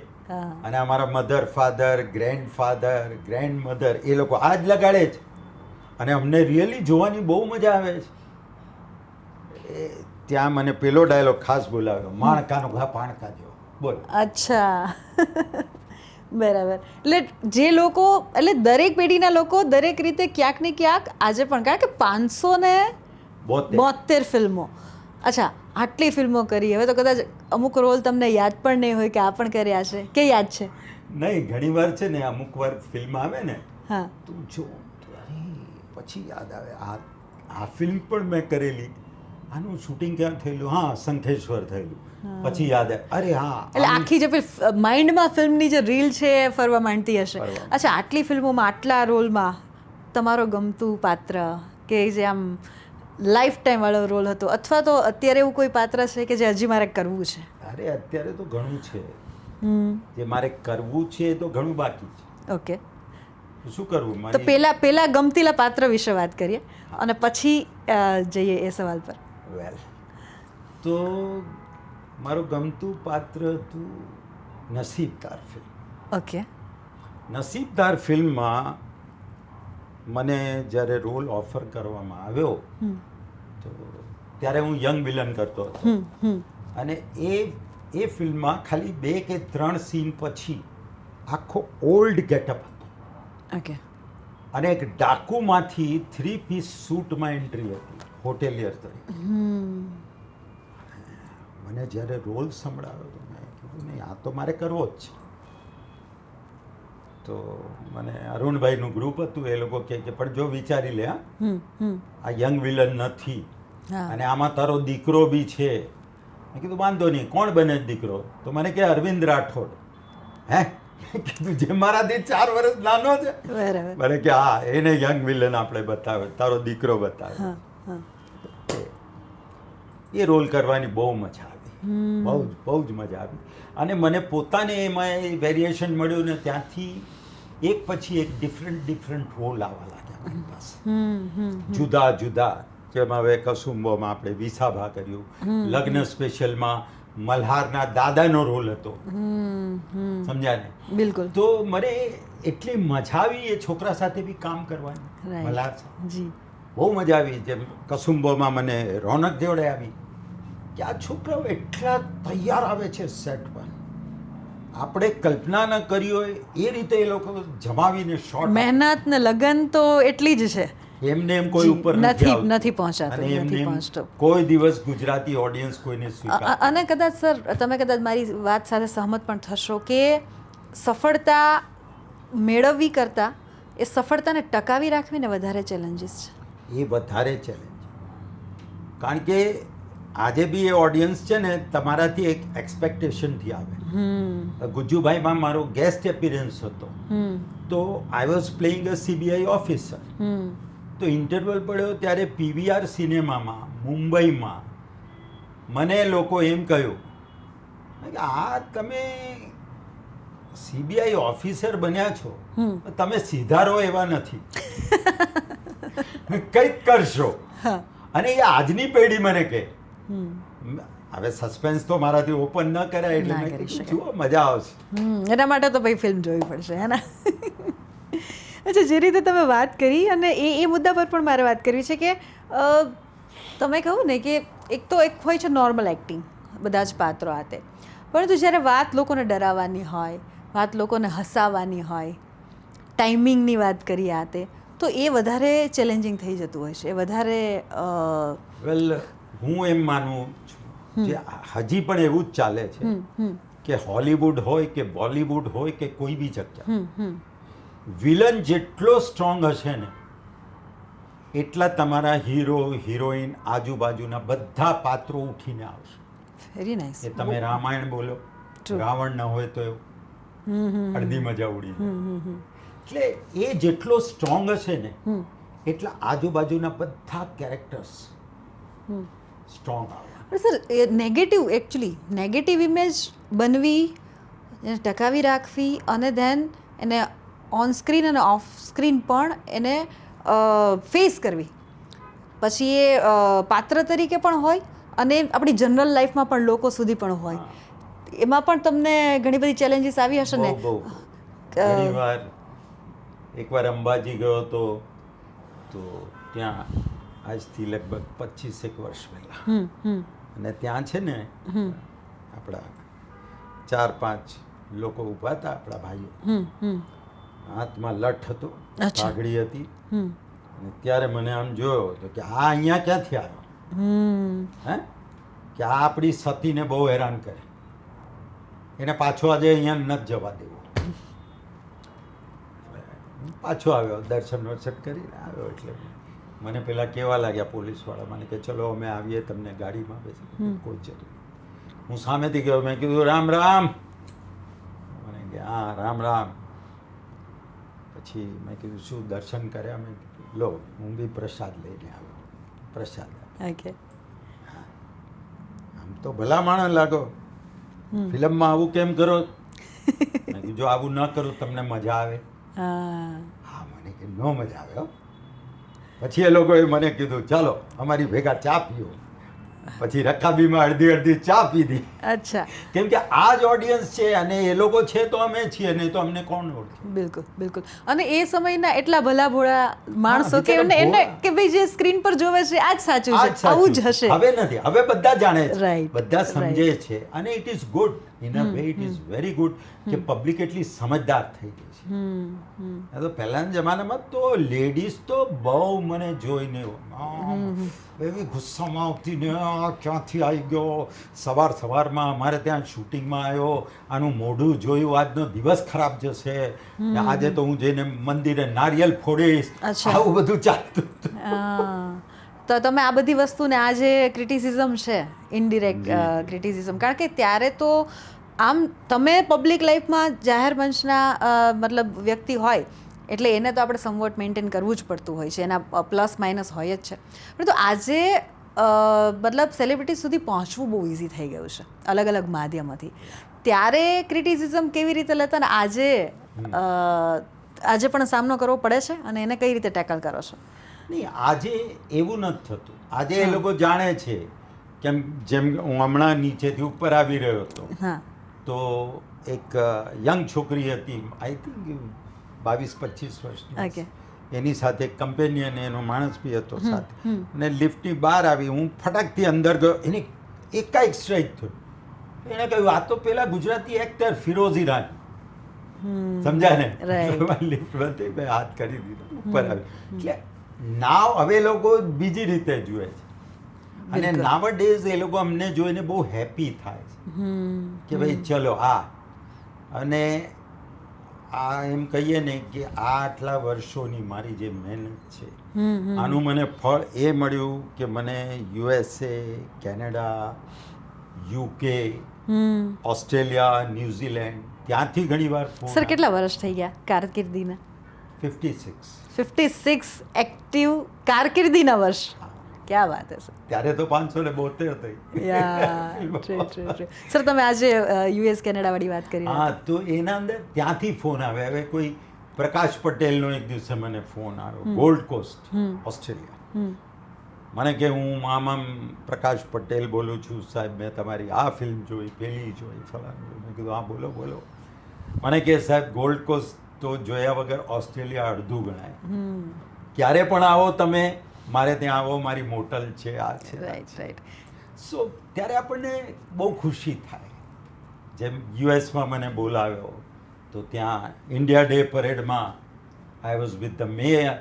A: અને અમારા mother father, grandfather, grand mother, એ લોકો આ જ લગાડે જ, અને અમને રિયલી જોવાની બહુ મજા આવે છે. ત્યાં મને પેલો ડાયલોગ ખાસ બોલાવ્યો, માણકાનો ઘા પાણકા જેવો. બોલ.
B: અચ્છા. બરાબર. એટલે જે લોકો, એટલે દરેક પેઢીના લોકો દરેક રીતે ક્યાંક ને ક્યાંક આજે પણ, કારણ કે 572 ફિલ્મો. અચ્છા, આટલી ફિલ્મો કરી, હવે તો કદાચ અમુક રોલ તમને યાદ પણ નહીં હોય કે આ પણ કર્યા છે, કે યાદ છે?
A: નહીં, ઘણી વાર છે ને, અમુક વાર ફિલ્મ આવે ને,
B: હા,
A: તું જો પછી યાદ આવે આ ફિલ્મ પણ મેં કરેલી, આનું શૂટિંગ ક્યાં થયેલું? હા, શંખેશ્વર થયેલું. પછી યાદ આવે, અરે હા.
B: એટલે આખી જે માઇન્ડમાં ફિલ્મની જે રીલ છે એ ફરવા માંડતી હશે. અચ્છા, આટલી ફિલ્મોમાં, આટલા રોલમાં તમારો ગમતું પાત્ર, કે જે આમ લાઈફ ટાઈમ વાળો રોલ હતો, અથવા તો અત્યારે એવું કોઈ પાત્ર છે કે જે હજી મારે કરવું છે?
A: અરે અત્યારે તો ઘણું છે જે મારે કરવું છે, તો ઘણું બાકી છે.
B: ઓકે,
A: શું કરવું?
B: તો પેલા ગમતીલા પાત્ર વિશે વાત કરીએ અને પછી જઈએ એ સવાલ પર.
A: વેલ, તો મારું ગમતું પાત્ર હતું નસીબદાર ફિલ્મ.
B: ઓકે.
A: નસીબદાર ફિલ્મમાં મને જ્યારે રોલ ઓફર કરવામાં આવ્યો તો ત્યારે હું યંગ વિલન કરતો હતો, અને એ ફિલ્મમાં ખાલી 2 કે 3 સીન પછી આખો ઓલ્ડ ગેટઅપ હતો.
B: ઓકે.
A: અને એક ડાકુમાંથી 3 પીસ સૂટમાં એન્ટ્રી હતી, હોટેલિયર તરીકે. મને જ્યારે રોલ સંભળાવ્યો તો મેં કીધું નહીં, આ તો મારે કરવો જ છે. તો મને અરુણભાઈનું ગ્રુપ હતું, એ લોકો કહે કે પણ જો વિચારી લે, આ યંગ વિલન નથી, અને આમાં તારો દીકરો બી છે. મેં કીધું વાંધો નહીં, કોણ બને જ દીકરો? તો મને કે અરવિંદ રાઠોડ. હે? મેં કીધું જે મારાથી 4 વર્ષ નાનો છે. મને કે હા, એને યંગ વિલન આપણે બતાવે, તારો દીકરો બતાવે. એ રોલ કરવાની બહુ મજા આવી, બહુ જ મજા આવી. અને મને પોતાને એમાં વેરિએશન મળ્યું ને, ત્યાંથી એક પછી એક ડિફરન્ટ રોલ આવવા લાગ્યા મારી પાસે, જુદા જુદા. જેમ હવે કસુંબોમાં આપણે વિસાભા કર્યું, લગ્ન સ્પેશિયલમાં મલ્હારના દાદાનો રોલ હતો, સમજ્યા ને?
B: બિલકુલ.
A: તો મને એટલી મજા આવી એ છોકરા સાથે બી કામ કરવાની, મલ્હાર સાથે બહુ મજા આવી. જેમ કસુંબોમાં મને રોનક જોડે આવી કે આ છોકરાઓ એટલા તૈયાર આવે છે સેટ પર, આપણે કલ્પના ન કરી હોય એ રીતે એ લોકો જમાવીને શોટ.
B: મહેનત ને લગન તો એટલી જ છે.
A: એમને એમ કોઈ ઉપર આવતું.
B: નથી પહોંચાતું,
A: અને
B: નથી
A: એમને એમ
B: પહોંચતું.
A: કોઈ દિવસ ગુજરાતી ઓડિયન્સ કોઈને સ્વીકાર
B: અને કદાચ સર તમે કદાચ મારી વાત સાથે સહમત પણ થશો કે સફળતા મેળવવી કરતાં એ સફળતાને ટકાવી રાખવીને વધારે ચેલેન્જીસ છે.
A: એ વધારે ચેલેન્જ, કારણ કે આજે બી એ ઓડિયન્સ છે ને તમારાથી એક એક્સપેક્ટેશનથી આવે. ગુજ્જુભાઈમાં મારો ગેસ્ટ એપિરન્સ હતો, તો I was playing a CBI officer. તો ઇન્ટરવલ પડ્યો ત્યારે PVR સિનેમામાં મુંબઈમાં મને લોકો એમ કહ્યું કે આ તમે CBI ઓફિસર બન્યા છો, તમે સીધા રહો એવા નથી, કંઈક કરશો. અને એ આજની પેઢી મને કહે, હવે સસ્પેન્સ તો મારાથી ઓપન ન કરાય એટલે
B: ના
A: મેં
B: કરી
A: કીધું,
B: શકાય.
A: જુઓ મજા આવશે.
B: એના માટે તો ભાઈ ફિલ્મ જોવી પડશે હે ને. અચ્છા, જે રીતે તમે વાત કરી અને એ મુદ્દા પર પણ મારે વાત કરવી છે કે તમે કહું ને કે એક તો એક હોય છે નોર્મલ એક્ટિંગ, બધા જ પાત્રો આ તે, પરંતુ જ્યારે વાત લોકોને ડરાવવાની હોય, વાત લોકોને હસાવવાની હોય, ટાઈમિંગની વાત કરીએ આ તે, તો એ વધારે ચેલેન્જિંગ થઈ જતું હોય છે, એ વધારે
A: વેલ, હું એમ માનું છું જે હજી પણ એવું જ ચાલે છે કે હોલીવુડ હોય કે બોલીવુડ હોય કે કોઈ બી જગ્યા, વિલન જેટલો સ્ટ્રોંગ હશે ને એટલા તમારા હીરો હિરોઈન આજુબાજુના બધા પાત્રો ઉઠીને આવશે.
B: Very nice.
A: એ તમે રામાયણ બોલો, રાવણ ન હોય તો અડધી મજા ઉડી જાય. એટલે એ જેટલો સ્ટ્રોંગ હશે ને એટલા આજુબાજુના બધા કેરેક્ટર્સ સ્ટ્રોંગ આવે.
B: પણ સર એ નેગેટિવ ઇમેજ બનવી, એને ટકાવી રાખવી અને ધેન એને ઓન સ્ક્રીન અને ઓફ સ્ક્રીન પણ એને ફેસ કરવી, પછી એ પાત્ર તરીકે પણ હોય અને આપણી જનરલ લાઈફમાં પણ લોકો સુધી પણ હોય, એમાં પણ તમને ઘણી બધી ચેલેન્જીસ આવી હશે ને.
A: બહુ ઘણીવાર એકવાર અંબાજી ગયો હતો, તો ત્યાં આજથી લગભગ 25 વર્ષ પહેલા, અને ત્યાં છે ને આપણા 4-5 લોકો ઊભા હતા, આપણા ભાઈઓ, હાથમાં લઠ હતો, પાઘડી હતી, અને ત્યારે મને આમ જોયો તો કે આ અહીંયા ક્યાંથી આવ્યો, હે, કે આ આપણી સતીને બહુ હેરાન કરે, એને પાછો આજે અહીંયા નથી જવા દેવો. પાછો આવ્યો, દર્શન કરીને આવ્યો, એટલે મને પેલા કહેવા લાગ્યા પોલીસવાળા મને કે ચલો અમે આવીએ, તમને ગાડીમાં બેસી. કોઈ જરૂર, હું સામેથી ગયો, મેં કીધું રામ રામ, મને કે હા રામ રામ. પછી મેં કીધું શું દર્શન કર્યા? મેં કીધું લો હું બી પ્રસાદ લઈને આવ્યો. પ્રસાદ.
B: ઓકે.
A: આમ તો ભલા માણસ લાગો, ફિલ્મમાં આવું કેમ કરો? મેં કીધું જો આવું ન કરું તમને મજા આવે? હા, મને કે નો મજા આવે હો. પછી એ લોકોએ મને કીધું ચાલો અમારી ભેગા ચા પીઓ. પછી રકાબીમાં અડધી ચા પીધી.
B: અચ્છા.
A: કેમ કે આ જ ઓડિયન્સ છે અને એ લોકો છે તો અમે છીએ, નહીં તો અમને કોણ ઓળખે?
B: બિલકુલ બિલકુલ. અને એ સમયના એટલા ભલા ભોળા માણસો કે એને કે ભાઈ જે સ્ક્રીન પર જોવે છે આ જ સાચું છે, આવું જ હશે.
A: હવે નથી, હવે બધા જાણે છે,
B: Right,
A: બધા સમજે છે, અને it is good in a way, it is very good કે પબ્લિક એટલી સમજદાર થઈ ગઈ છે. તો પહેલાના જમાનામાં તો લેડીઝ તો બહુ મને જોઈને એવી ગુસ્સામાં આવતી ને, આ ક્યાંથી આવી ગયો, સવારમાં અમારે ત્યાં શૂટિંગમાં આવ્યો, આનું મોઢું જોયું, આજનો દિવસ ખરાબ જશે, આજે તો હું જઈને મંદિરે નારિયેલ ફોડીશ, આવું બધું ચાલતું.
B: તો તમે આ બધી વસ્તુને આ જે ક્રિટિસિઝમ છે, ઇનડિરેક્ટ ક્રિટિસિઝમ, કારણ કે ત્યારે તો આમ તમે પબ્લિક લાઈફમાં જાહેર મંચના મતલબ વ્યક્તિ હોય એટલે એને તો આપણે સમવોટ મેન્ટેન કરવું જ પડતું હોય છે, એના પ્લસ માઇનસ હોય જ છે. પરંતુ આજે મતલબ સેલિબ્રિટી સુધી પહોંચવું બહુ ઇઝી થઈ ગયું છે અલગ અલગ માધ્યમથી. ત્યારે ક્રિટિસિઝમ કેવી રીતે લેતા ને આજે પણ સામનો કરવો પડે છે, અને એને કઈ રીતે ટેકલ કરો છો?
A: નહીં, આજે એવું નથી થતું. આજે એ લોકો જાણે છે, કેમ જેમ હું હમણાં નીચેથી ઉપર આવી રહ્યો હતો, તો એક યંગ છોકરી હતી, આઈ થિંક 22-25 વર્ષની, એની સાથે એક કમ્પેનિયન એનો માણસ બી હતો સાથે, અને લિફ્ટની બહાર આવી, હું ફટાકથી અંદર ગયો, એને એકાએક સ્ટ્રાઇક થયો. એણે કહ્યું આ તો પેલા ગુજરાતી એક્ટર ફિરોઝ ઈરાની, સમજાય ને? લિફ્ટમાંથી મેં હાથ કરી દીધો, ઉપર આવી. એટલે નાવ હવે લોકો બીજી રીતે જુએ છે અને
B: બિલકુલ.
A: નાવ ડેઝ એ લોકો અમને જોઈને બહુ હેપી થાય છે કે ભાઈ ચલો અને આ એમ કહીએ ને કે આ આટલા વર્ષોની મારી જે મહેનત છે આનું મને ફળ એ મળ્યું કે મને USA, Canada, UK, Australia, New Zealand ત્યાંથી ઘણીવાર ફોન
B: સર કેટલા વર્ષ થઈ ગયા કારકિર્દીના?
A: 56.
B: 56 એક્ટિવ કારકિર્દીના વર્ષ. ક્યાં વાત હે સર.
A: ત્યારે તો 572 થઈ.
B: યા ટ્રુ. સર તમે આજે US કેનેડા વાળી વાત કરી રહ્યા
A: હા, તો એના અંદર ત્યાંથી ફોન આવે. હવે કોઈ પ્રકાશ પટેલનો એક દિવસે મને ફોન આવ્યો, ગોલ્ડ કોસ્ટ, ઓસ્ટ્રેલિયા. મને કે હું આમ પ્રકાશ પટેલ બોલું છું સાહેબ, મેં તમારી આ ફિલ્મ જોઈ, પેલી જોઈ, ફલાણું જોઈ. મેં કીધું હા બોલો. મને કે સાહેબ ગોલ્ડ કોસ્ટ તો જોયા વગર ઓસ્ટ્રેલિયા અડધું ગણાય. ક્યારે પણ આવો તમે, મારે ત્યાં આવો, મારી મોટલ છે, આ છે.
B: રાઈટ.
A: સો ત્યારે આપણને બહુ ખુશી થાય. જેમ યુએસમાં મને બોલાવ્યો તો ત્યાં ઇન્ડિયા ડે પરેડમાં I was with the mayor.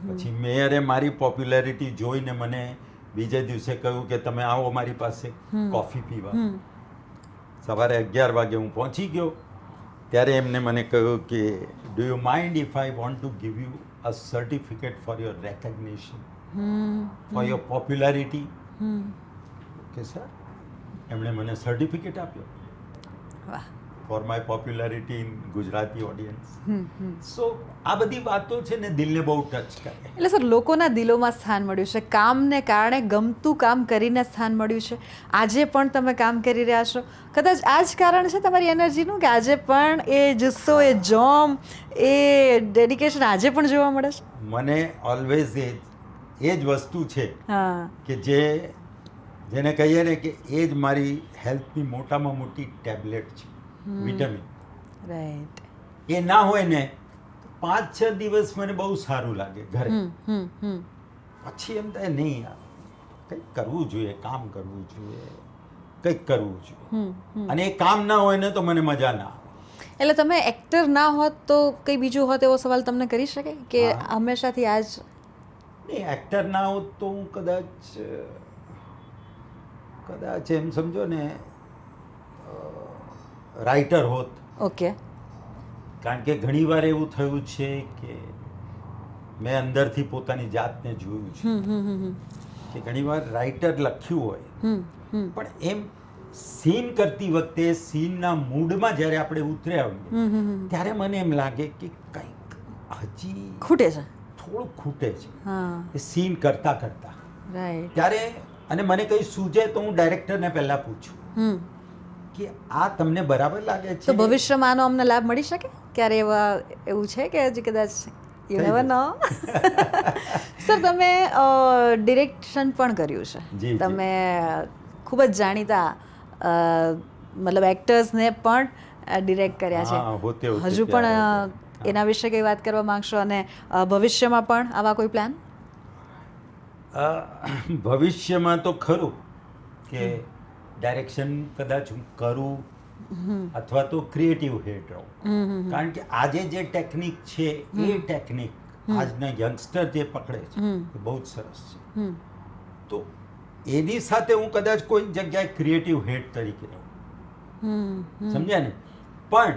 A: પછી મેયરે મારી પોપ્યુલારિટી જોઈને મને બીજે દિવસે કહ્યું કે તમે આવો મારી પાસે કોફી પીવા. સવારે 11 વાગે હું પહોંચી ગયો. ત્યારે એમને મને કહ્યું કે do you mind if I want to give you a certificate for your recognition, for your popularity? કે સર, એમણે મને સર્ટિફિકેટ આપ્યો
B: વાહ.
A: For my popularity in Gujarati audience. So આ બધી વાતો છે ને દિલને બહુ ટચ કરે.
B: એટલે સર લોકોના દિલોમાં સ્થાન મળ્યું છે, કામને કારણે ગમતું કામ કરીને સ્થાન મળ્યું છે. આજે પણ તમે કામ કરી રહ્યા છો, કદાચ આ જ કારણ છે તમારી એનર્જીનું કે આજે પણ એ જુસ્સો, એ જોમ, એ ડેડિકેશન આજે પણ જોવા મળે છે?
A: મને ઓલવેઝ એ જ વસ્તુ છે
B: હા.
A: કે જેને કહીએ ને કે એ જ મારી હેલ્થની મોટામાં મોટી ટેબ્લેટ છે, વિટામિન.
B: રાઈટ.
A: એ ના હોય ને 5-6 દિવસ મને બહુ સારું લાગે ઘરે. પછી એમ થાય નહીં યાર, કંઈક કરવું જોઈએ, કામ કરવું જોઈએ, કંઈક કરવું જોઈએ. અને એ કામ ના હોય ને તો મને મજા ના આવે.
B: એટલે તમે એક્ટર ના હોત તો કંઈ બીજું હોત એવો સવાલ તમને કરી શકે કે હંમેશાથી આ જ?
A: નહીં, એક્ટર ના હોત તો હું કદાચ એમ સમજો ને રાઇટર હોત.
B: ઓકે.
A: કારણ કે ઘણીવાર એવું થયું છે કે મેં અંદરથી પોતાની જાતને જોયું છે કે ઘણીવાર રાઇટર લખ્યું હોય પણ એમ સીન કરતી વખતે સીનના મૂડમાં જ્યારે આપણે ઉતર્યા હોઈએ ત્યારે મને એમ લાગે કે કંઈક હજી
B: ખૂટે છે,
A: થોડું ખૂટે છે
B: હા.
A: એ સીન કરતા
B: રાઈટ.
A: ત્યારે અને મને કંઈ સૂઝે તો હું ડાયરેક્ટરને પહેલાં પૂછું કે આ તમને બરાબર લાગે છે?
B: તો ભવિષ્યમાં આનો અમને લાભ મળી શકે ક્યારે? એવું છે કે હજી કદાચ યુ નેવર નો. સર તમે ડિરેક્શન પણ કર્યું છે.
A: જી.
B: તમે ખૂબ જ જાણીતા મતલબ એક્ટર્સને પણ ડિરેક્ટ કર્યા
A: હા, હોતે
B: છે.
A: હોતે
B: હજુ
A: પ્યાર
B: પણ
A: હોતે.
B: એના વિશે કંઈ વાત કરવા માંગશો? અને ભવિષ્યમાં પણ આવા કોઈ પ્લાન?
A: ભવિષ્યમાં તો ખરું કે ડાયરેક્શન કદાચ હું કરું અથવા તો ક્રિએટિવ હેડ રહું. કારણ કે આજે જે ટેકનિક છે એ ટેકનિક આજના યંગસ્ટર જે પકડે છે એ બહુ જ સરસ છે. તો એની સાથે હું કદાચ કોઈ જગ્યાએ ક્રિએટિવ હેડ તરીકે રહું. સમજ્યા ને? પણ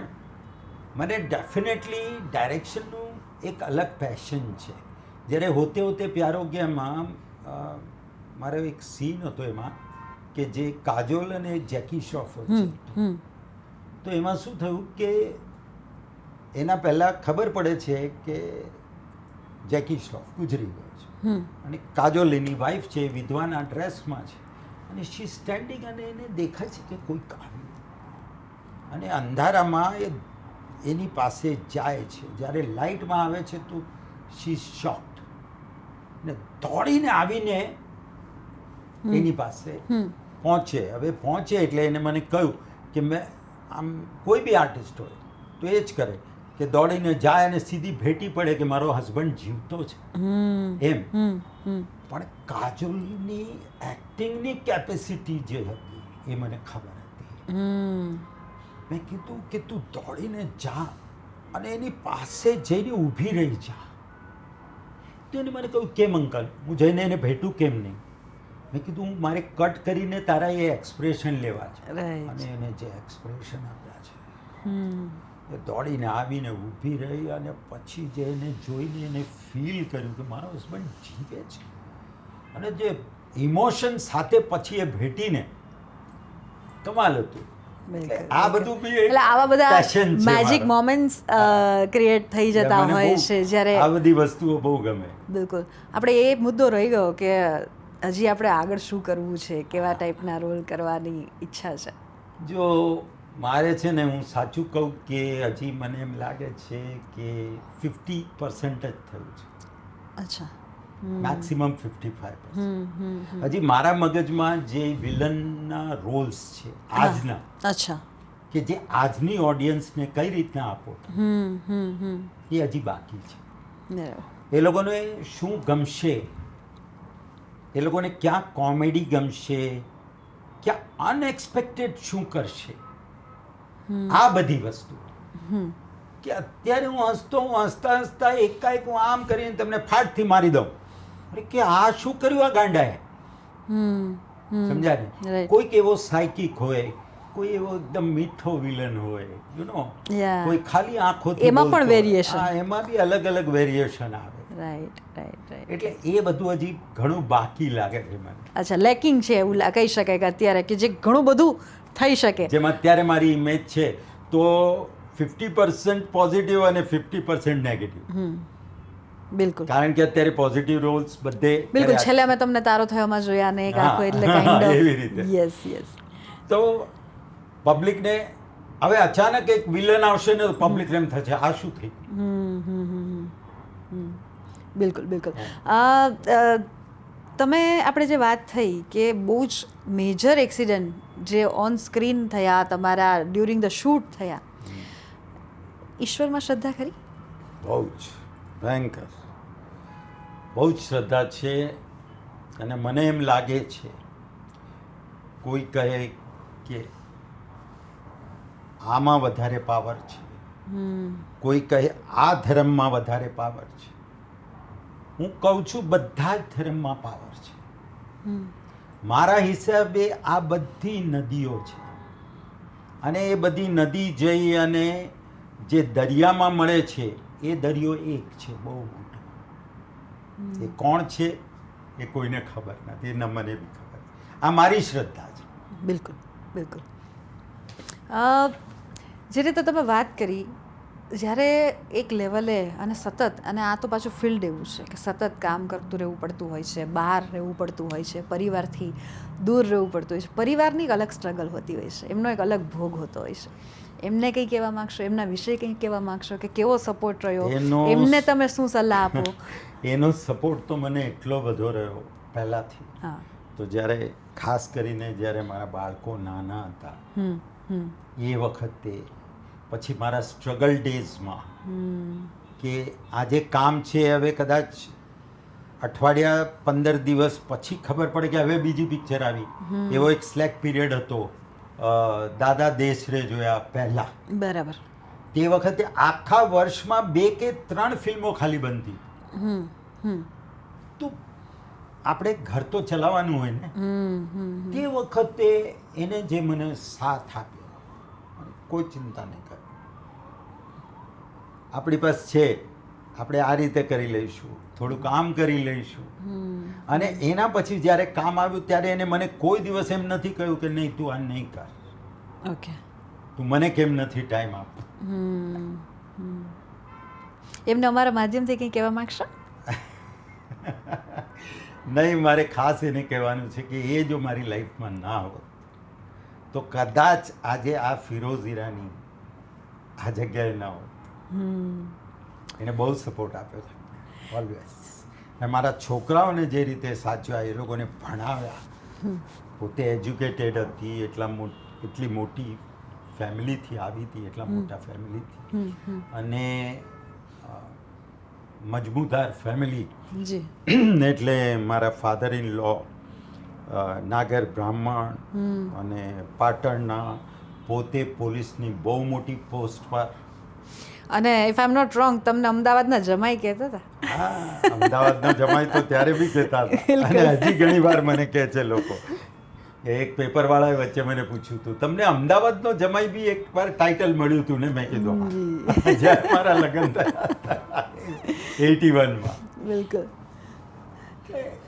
A: મને ડેફિનેટલી ડાયરેક્શનનું એક અલગ પેશન છે. જ્યારે હોતે હોતે પ્યારો ગયામાં મારો એક સીન હતો એમાં કે જે કાજોલ અને જેકી શ્રોફ છે. તો એમાં શું થયું કે એના પહેલાં ખબર પડે છે કે જેકી શ્રોફ ગુજરી ગયો છે અને કાજોલ એની વાઈફ છે, વિધવાના ડ્રેસમાં છે અને શી સ્ટેન્ડિંગ અને એને દેખાય છે કે કોઈક આવ્યું અને અંધારામાં એની પાસે જાય છે. જ્યારે લાઇટમાં આવે છે તો શી શોક્ડ ને દોડીને આવીને એની પાસે પહોંચે. હવે પહોંચે એટલે એને મને કહ્યું કે મેં આમ કોઈ બી આર્ટિસ્ટ હોય તો એ જ કરે કે દોડીને જાય અને સીધી ભેટી પડે કે મારો હસબન્ડ જીવતો છે એમ. પણ કાજોલની એક્ટિંગની કેપેસિટી જે હતી એ મને ખબર હતી. મેં કીધું કે તું દોડીને જા અને એની પાસે જઈને ઊભી રહી જા તો એને મને કહ્યું કેમ અંકલ, હું જઈને એને ભેટું કેમ નહીં? મેં કીધું મારે કટ કરીને તારા એ એક્સપ્રેશન લેવા છે.
B: Right.
A: અને એને જે એક્સપ્રેશન આપ્યા છે,
B: હમ
A: એ દોડીને આવીને ઊભી રહી અને પછી જે એને જોઈને એને ફીલ કર્યું કે મારો હસબન્ડ જીવે છે. અને જે ઇમોશન સાથે પછી એ ભેટીને કમાલ હતું.
B: બિલકુલ,
A: આ બધું બી એક
B: એટલે આવા બધા
A: passion છે
B: મેજિક
A: મારો.
B: મોમેન્ટ્સ ક્રિએટ થઈ જતા
A: મને
B: હોય
A: બહુ
B: છે જ્યારે
A: આ બધી વસ્તુઓ બહુ ગમે.
B: બિલકુલ આપણે એ મુદ્દો રહી ગયો કે હજી આપણે આગળ શું કરવું છે, કેવા ટાઈપના રોલ કરવાની ઈચ્છા છે.
A: જો મારે છે ને, હું સાચું કહું કે હજી મને એમ લાગે છે કે 50% જ થયું છે,
B: અચ્છા.
A: મેક્સિમમ 55%.
B: હમ
A: હજી મારા મગજમાં જે વિલનના રોલ્સ છે આજના,
B: અચ્છા.
A: કે જે આજની ઓડિયન્સને કઈ રીતના આપો, એ હજી બાકી છે.
B: બરાબર.
A: એ લોકોને શું ગમશે, એ લોકોને ક્યાં કોમેડી ગમશે, ક્યાં અનએક્સપેક્ટેડ શું કરશે, આ બધી વસ્તુ કે અત્યારે હું હસતા હસતા એકાએક હું આમ કરીને તમને ફાટથી મારી દઉં, અરે કે આ શું કર્યું આ ગાંડાએ, સમજ્યા ને?
B: Right.
A: કોઈક એવો સાયકિક હોય, કોઈ એવો એકદમ મીઠો વિલન હોય, યુ નો,
B: Yeah.
A: કોઈ ખાલી આંખો
B: એમાં પણ variation.
A: એમાં બી અલગ અલગ વેરિએશન આવે.
B: Right right right.
A: એટલે એ બધું હજી ઘણું બાકી લાગે છે મને.
B: અચ્છા, લેકિંગ છે એવું કહી શકાય કે અત્યારે કે જે ઘણું બધું થઈ શકે.
A: જેમ અત્યારે મારી ઇમેજ છે તો 50% પોઝિટિવ અને 50% નેગેટિવ.
B: બિલકુલ
A: કારણ કે અત્યારે પોઝિટિવ રોલ્સ બધે
B: બિલકુલ.
A: કર્યા
B: છેલ્લે અમે તમને તારો થયોમાં જોયા ને એક આખો એટલે
A: હા,
B: કાઇન્ડ
A: એવી
B: ઓફ
A: રીતે.
B: Yes yes.
A: તો પબ્લિકને હવે અચાનક એક વિલન આવશે ને તો પબ્લિક એમ થશે આ શું થઈ ગયું?
B: બિલકુલ બિલકુલ. તમે આપણે જે વાત થઈ કે બહુ જ મેજર એક્સિડન્ટ જે ઓન સ્ક્રીન થયા તમારા ડ્યુરિંગ ધ શૂટ થયા, ઈશ્વરમાં શ્રદ્ધા ખરી?
A: બહુ જ ભયંકર, બહુ જ શ્રદ્ધા છે. અને મને એમ લાગે છે, કોઈ કહે કે આમાં વધારે પાવર છે, કોઈ કહે આ ધર્મમાં વધારે પાવર છે. હું કહું છું બધા જ ધર્મમાં પાવર છે. મારા હિસાબે આ બધી નદીઓ છે અને એ બધી નદી જઈ અને જે દરિયામાં મળે છે એ દરિયો એક છે, બહુ મોટો. એ કોણ છે એ કોઈને ખબર નથી, ન મને બી ખબર. આ મારી શ્રદ્ધા છે.
B: બિલકુલ બિલકુલ. જે રીતે તમે વાત કરી, જ્યારે એક લેવલે અને સતત, અને આ તો પાછું ફિલ્ડ એવું છે કે સતત કામ કરતું રહેવું પડતું હોય છે, બહાર રહેવું પડતું હોય છે, પરિવારથી દૂર રહેવું પડતું હોય છે, પરિવારની એક અલગ સ્ટ્રગલ હોતી હોય છે, એમનો એક અલગ ભોગ હોતો હોય છે. એમને કંઈ કહેવા માગશો, એમના વિશે કંઈ કહેવા માગશો કે કેવો સપોર્ટ રહ્યો, એમને તમે શું સલાહ આપો?
A: એનો સપોર્ટ તો મને એટલો બધો રહ્યો પહેલાંથી.
B: હા.
A: તો જ્યારે ખાસ કરીને જ્યારે મારા બાળકો નાના હતા એ વખતે, પછી મારા સ્ટ્રગલ ડેઝમાં, કે આજે કામ છે હવે કદાચ અઠવાડિયા 15 દિવસ પછી ખબર પડે કે હવે બીજી પિક્ચર આવી. એવો એક સ્લેક પીરિયડ હતો દાદા દેશરે જોયા પહેલા.
B: બરાબર.
A: તે વખતે આખા વર્ષમાં 2 કે 3 ફિલ્મો ખાલી બનતી. તો આપણે ઘર તો ચલાવવાનું હોય ને. તે વખતે એને જે મને સાથ આપ્યો, કોઈ ચિંતા નહીં કરે, આપણી પાસે છે, આપણે આ રીતે કરી લઈશું, થોડું કામ કરી લઈશું. અને એના પછી જ્યારે કામ આવ્યું ત્યારે એને મને કોઈ દિવસ એમ નથી કહ્યું કે નહીં તું આ નહીં કર,
B: ઓકે,
A: તું મને કેમ નથી ટાઈમ આપતો.
B: એમને અમારા માધ્યમથી કંઈ કહેવા માંગશો?
A: નહીં, મારે ખાસ એને કહેવાનું છે કે એ જો મારી લાઈફમાં ના હોત તો કદાચ આજે આ ફિરોઝ ઈરાની આ જગ્યાએ ના હોત. એને બહુ સપોર્ટ આપ્યો છે ઓલવેઝ. અને મારા છોકરાઓને જે રીતે સાચવ્યા, એ લોકોને ભણાવ્યા, પોતે એજ્યુકેટેડ હતી, એટલી મોટી ફેમિલીથી આવી હતી, એટલા મોટા ફેમિલીથી, અને મજબૂતાર ફેમિલી.
B: જી.
A: એટલે મારા ફાધર ઇન લો નાગર બ્રાહ્મણ અને પાટણના, પોતે પોલીસની બહુ મોટી પોસ્ટ પર
B: અને if I am not wrong તમને અમદાવાદના જમાઈ કહેતા હતા.
A: હા, અમદાવાદના જમાઈ તો ત્યારે બી કહેતા હતા અને હજી ઘણી વાર મને કહે છે લોકો. એક પેપરવાળાએ વચ્ચે મને પૂછ્યું હતું, તમને અમદાવાદનો જમાઈ બી એકવાર ટાઇટલ મળ્યું હતું ને? મેં કીધું હા. જ્યારે મારા લગ્ન થયા 81માં.
B: બિલકુલ.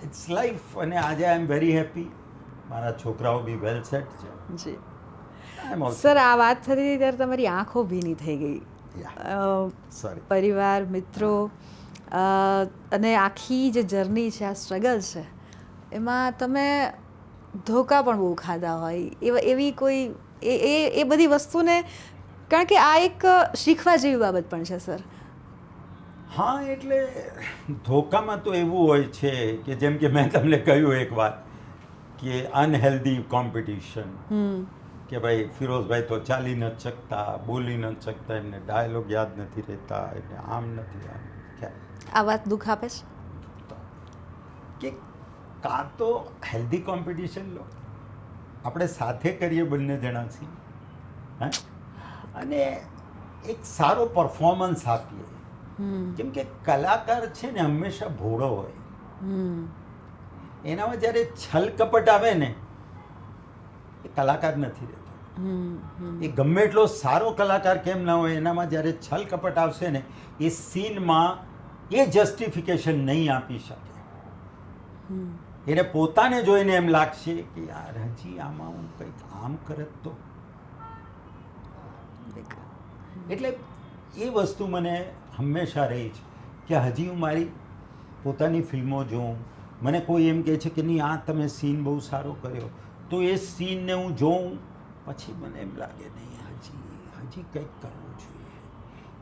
A: It's life. અને આજે આઈ એમ વેરી હેપી. મારા છોકરાઓ બી વેલ સેટ છે.
B: જી
A: આઈ એમ ઓલ્સો.
B: સર, આ વાત થતી હતી ત્યારે તમારી આંખો ભીની થઈ ગઈ.
A: સોરી.
B: પરિવાર, મિત્રો અને આખી જે જર્ની છે, આ સ્ટ્રગલ છે, એમાં તમે ધોકા પણ બહુ ખાધા હોય એવી કોઈ એ બધી વસ્તુને, કારણ કે આ એક શીખવા જેવી બાબત પણ છે સર.
A: હા, એટલે ધોકામાં તો એવું હોય છે કે જેમ કે મેં તમને કહ્યું એક વાત કે અનહેલ્ધી કોમ્પિટિશન, કે ભાઈ ફિરોઝભાઈ તો ચાલી નથી શકતા, બોલી નથી શકતા, એમને ડાયલોગ યાદ નથી રહેતા, એમને આમ નથી, આમ ક્યાં.
B: આ વાત દુઃખ આપે છે
A: કે કાં તો હેલ્ધી કોમ્પિટિશન લો, આપણે સાથે કરીએ બંને જણા છીએ, હા, અને એક સારો પરફોર્મન્સ આપીએ. કેમ કે કલાકાર છે ને હંમેશા ભોળો હોય. એનામાં જ્યારે છલ કપટ આવે ને, એ કલાકાર નથી રહેતો. એ ગમે એટલો સારો કલાકાર કેમ ના હોય, એનામાં જ્યારે છલ કપટ આવશે ને, એ સીનમાં એ જસ્ટિફિકેશન નહીં આપી શકે. એને પોતાને જોઈને એમ લાગશે કે યાર હજી આમાં હું કંઈક આમ કરત તો. એટલે એ વસ્તુ મને હંમેશા રહી છે કે હજી હું મારી પોતાની ફિલ્મો જોઉં, મને કોઈ એમ કહે છે કે નહીં આ તમે સીન બહુ સારો કર્યો, તો એ સીનને હું જોઉં, પછી મને એમ લાગે નહીં હજી કંઈક કરવું જોઈએ.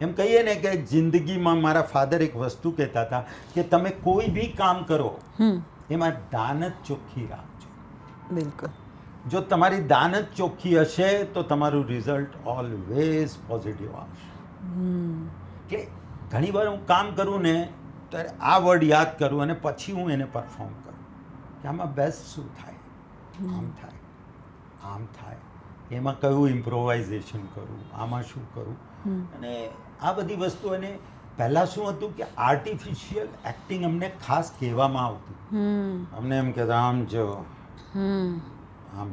A: એમ કહીએ ને કે જિંદગીમાં મારા ફાધર એક વસ્તુ કહેતા હતા કે તમે કોઈ બી કામ કરો એમાં દાનત ચોખ્ખી રાખજો.
B: બિલકુલ.
A: જો તમારી દાનત ચોખ્ખી હશે તો તમારું રિઝલ્ટ ઓલવેઝ પોઝિટિવ આવશે. કે ઘણી વાર હું કામ કરું ને ત્યારે આ વર્ડ યાદ કરું અને પછી હું એને પરફોર્મ કરું કે આમાં બેસ્ટ શું થાય, આમ થાય, આમ થાય, એમાં કયું ઇમ્પ્રોવાઇઝેશન કરું, આમાં શું કરું. અને આ બધી વસ્તુ. અને પહેલાં શું હતું કે આર્ટિફિશિયલ એક્ટિંગ અમને ખાસ કહેવામાં આવતું. અમને એમ કહેતા આમ જો આમ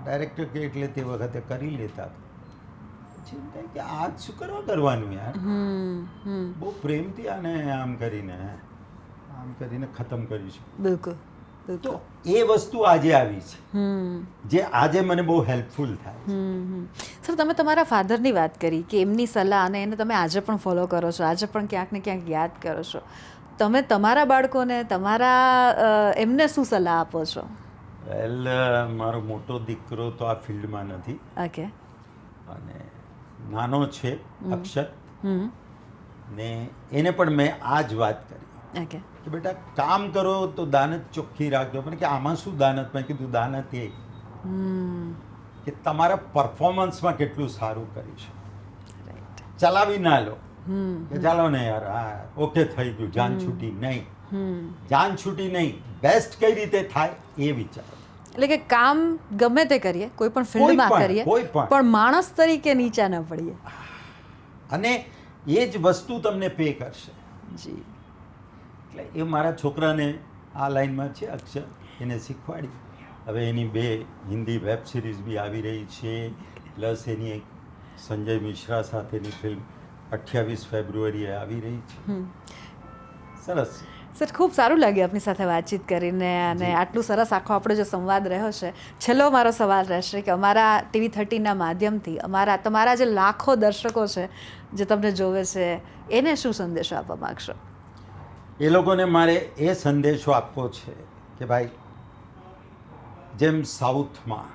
A: ડાયરેક્ટર કે એટલે તે વખતે કરી લેતા હતા. પછી એમ થાય કે આ શું કરવાનું યાર, બહુ પ્રેમથી આને આમ કરીને ખતમ કરીશું.
B: બિલકુલ.
A: તો એ વસ્તુ આજે આવી છે જે આજે મને બહુ હેલ્પફુલ થાય.
B: સર, તમે તમારા ફાધરની વાત કરી કે એમની સલાહ, અને એને તમે આજે પણ ફોલો કરો છો, આજે પણ ક્યાંક ને ક્યાંક યાદ કરો છો. તમે તમારા બાળકોને એમને શું સલાહ આપો છો?
A: વેલ, મારો મોટો દીકરો તો આ ફિલ્ડમાં નથી.
B: ઓકે.
A: અને નાનો છે અક્ષર, ને એને પણ મેં આ જ વાત કરી.
B: ઓકે.
A: કે બેટા કામ કરો તો દાનત ચોખ્ખી રાખજો. પણ કે આમાં શું દાનત? મેં કીધું દાનત એ કે તમારા પરફોર્મન્સમાં કેટલું સારું કરીશ. ચલાવી ના લો કે ચાલો ને યાર હા ઓકે થઈ ગયું, જાન છૂટી નહીં. જાન છૂટી નહીં, બેસ્ટ કઈ રીતે થાય એ વિચારો.
B: એટલે કે કામ ગમે તે કરીએ, કોઈ પણ ફિલ્ડમાં કરીએ, પણ માણસ તરીકે નીચા ન પડીએ.
A: અને એ જ વસ્તુ તમને પે કરશે.
B: જી.
A: એટલે એ મારા છોકરાને આ લાઈનમાં છે અક્ષર, એને શીખવાડી. હવે એની 2 હિન્દી વેબ સિરીઝ બી આવી રહી છે, પ્લસ એની એક સંજય મિશ્રા સાથેની ફિલ્મ 28 ફેબ્રુઆરીએ આવી રહી છે. સરસ.
B: સર, ખૂબ સારું લાગ્યું આપની સાથે વાતચીત કરીને, અને આટલું સરસ આખો આપણો જે સંવાદ રહ્યો છે. છેલ્લો મારો સવાલ રહેશે કે અમારા TV13ના માધ્યમથી તમારા જે લાખો દર્શકો છે જે તમને જોવે છે, એને શું સંદેશો આપવા માગશો?
A: એ લોકોને મારે એ સંદેશો આપવો છે કે ભાઈ, જેમ સાઉથમાં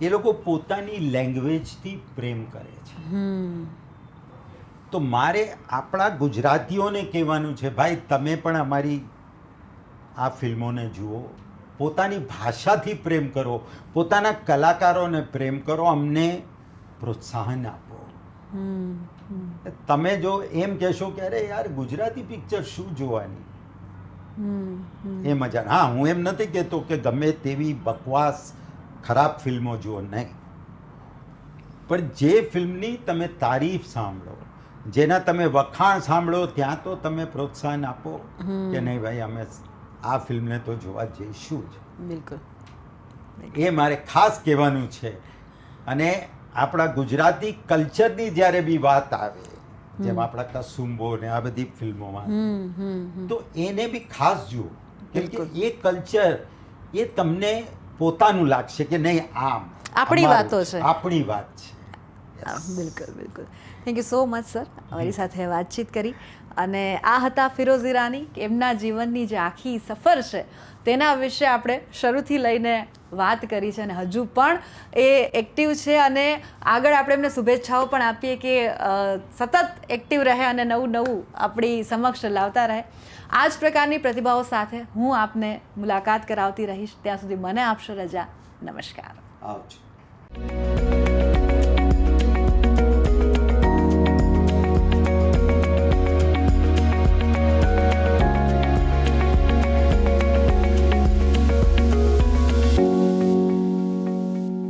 A: એ લોકો પોતાની લેંગ્વેજથી પ્રેમ કરે છે, તો મારે આપણા ગુજરાતીઓને કહેવાનું છે ભાઈ તમે પણ અમારી આ ફિલ્મોને જુઓ, પોતાની ભાષાથી પ્રેમ કરો, પોતાના કલાકારોને પ્રેમ કરો, અમને પ્રોત્સાહન આપો. તમે જો એમ કહેશો કે અરે યાર ગુજરાતી પિક્ચર શું જોવાની, એ મજા. હા, હું એમ નથી કહેતો કે ગમે તેવી બકવાસ ખરાબ ફિલ્મો જુઓ, નહીં, પણ જે ફિલ્મની તમે તારીફ સાંભળો, જેના તમે વખાણ સાંભળો, ત્યાં તો તમે પ્રોત્સાહન આપો કે નહીં ભાઈ અમે આ ફિલ્મને તો જોવા જઈશું જ.
B: બિલકુલ.
A: એ મારે ખાસ કહેવાનું છે. અને આપણા ગુજરાતી કલ્ચરની જ્યારે બી વાત આવે, જેમ આપણા કસુંબો ને આ બધી ફિલ્મોમાં, તો એને બી ખાસ જુઓ, કેમ કે એ કલ્ચર એ તમને પોતાનું લાગશે કે નહીં આમ
B: આપણી
A: અમારું
B: વાતો છે.
A: આપણી વાત છે.
B: બિલકુલ બિલકુલ. Thank you so much sir, અમારી સાથે વાતચીત કરી. અને આ હતા ફિરોઝ ઈરાની, કે એમના જીવનની જે આખી સફર છે તેના વિશે આપણે શરૂથી લઈને વાત કરી છે, અને હજુ પણ એ એક્ટિવ છે. અને આગળ આપણે એમને શુભેચ્છાઓ પણ આપીએ કે સતત એક્ટિવ રહે અને નવું નવું આપણી સમક્ષ લાવતા રહે. આ જ પ્રકારની પ્રતિભાઓ સાથે હું આપને મુલાકાત કરાવતી રહીશ. ત્યાં સુધી મને આપશો રજા. નમસ્કાર.
A: આવજો.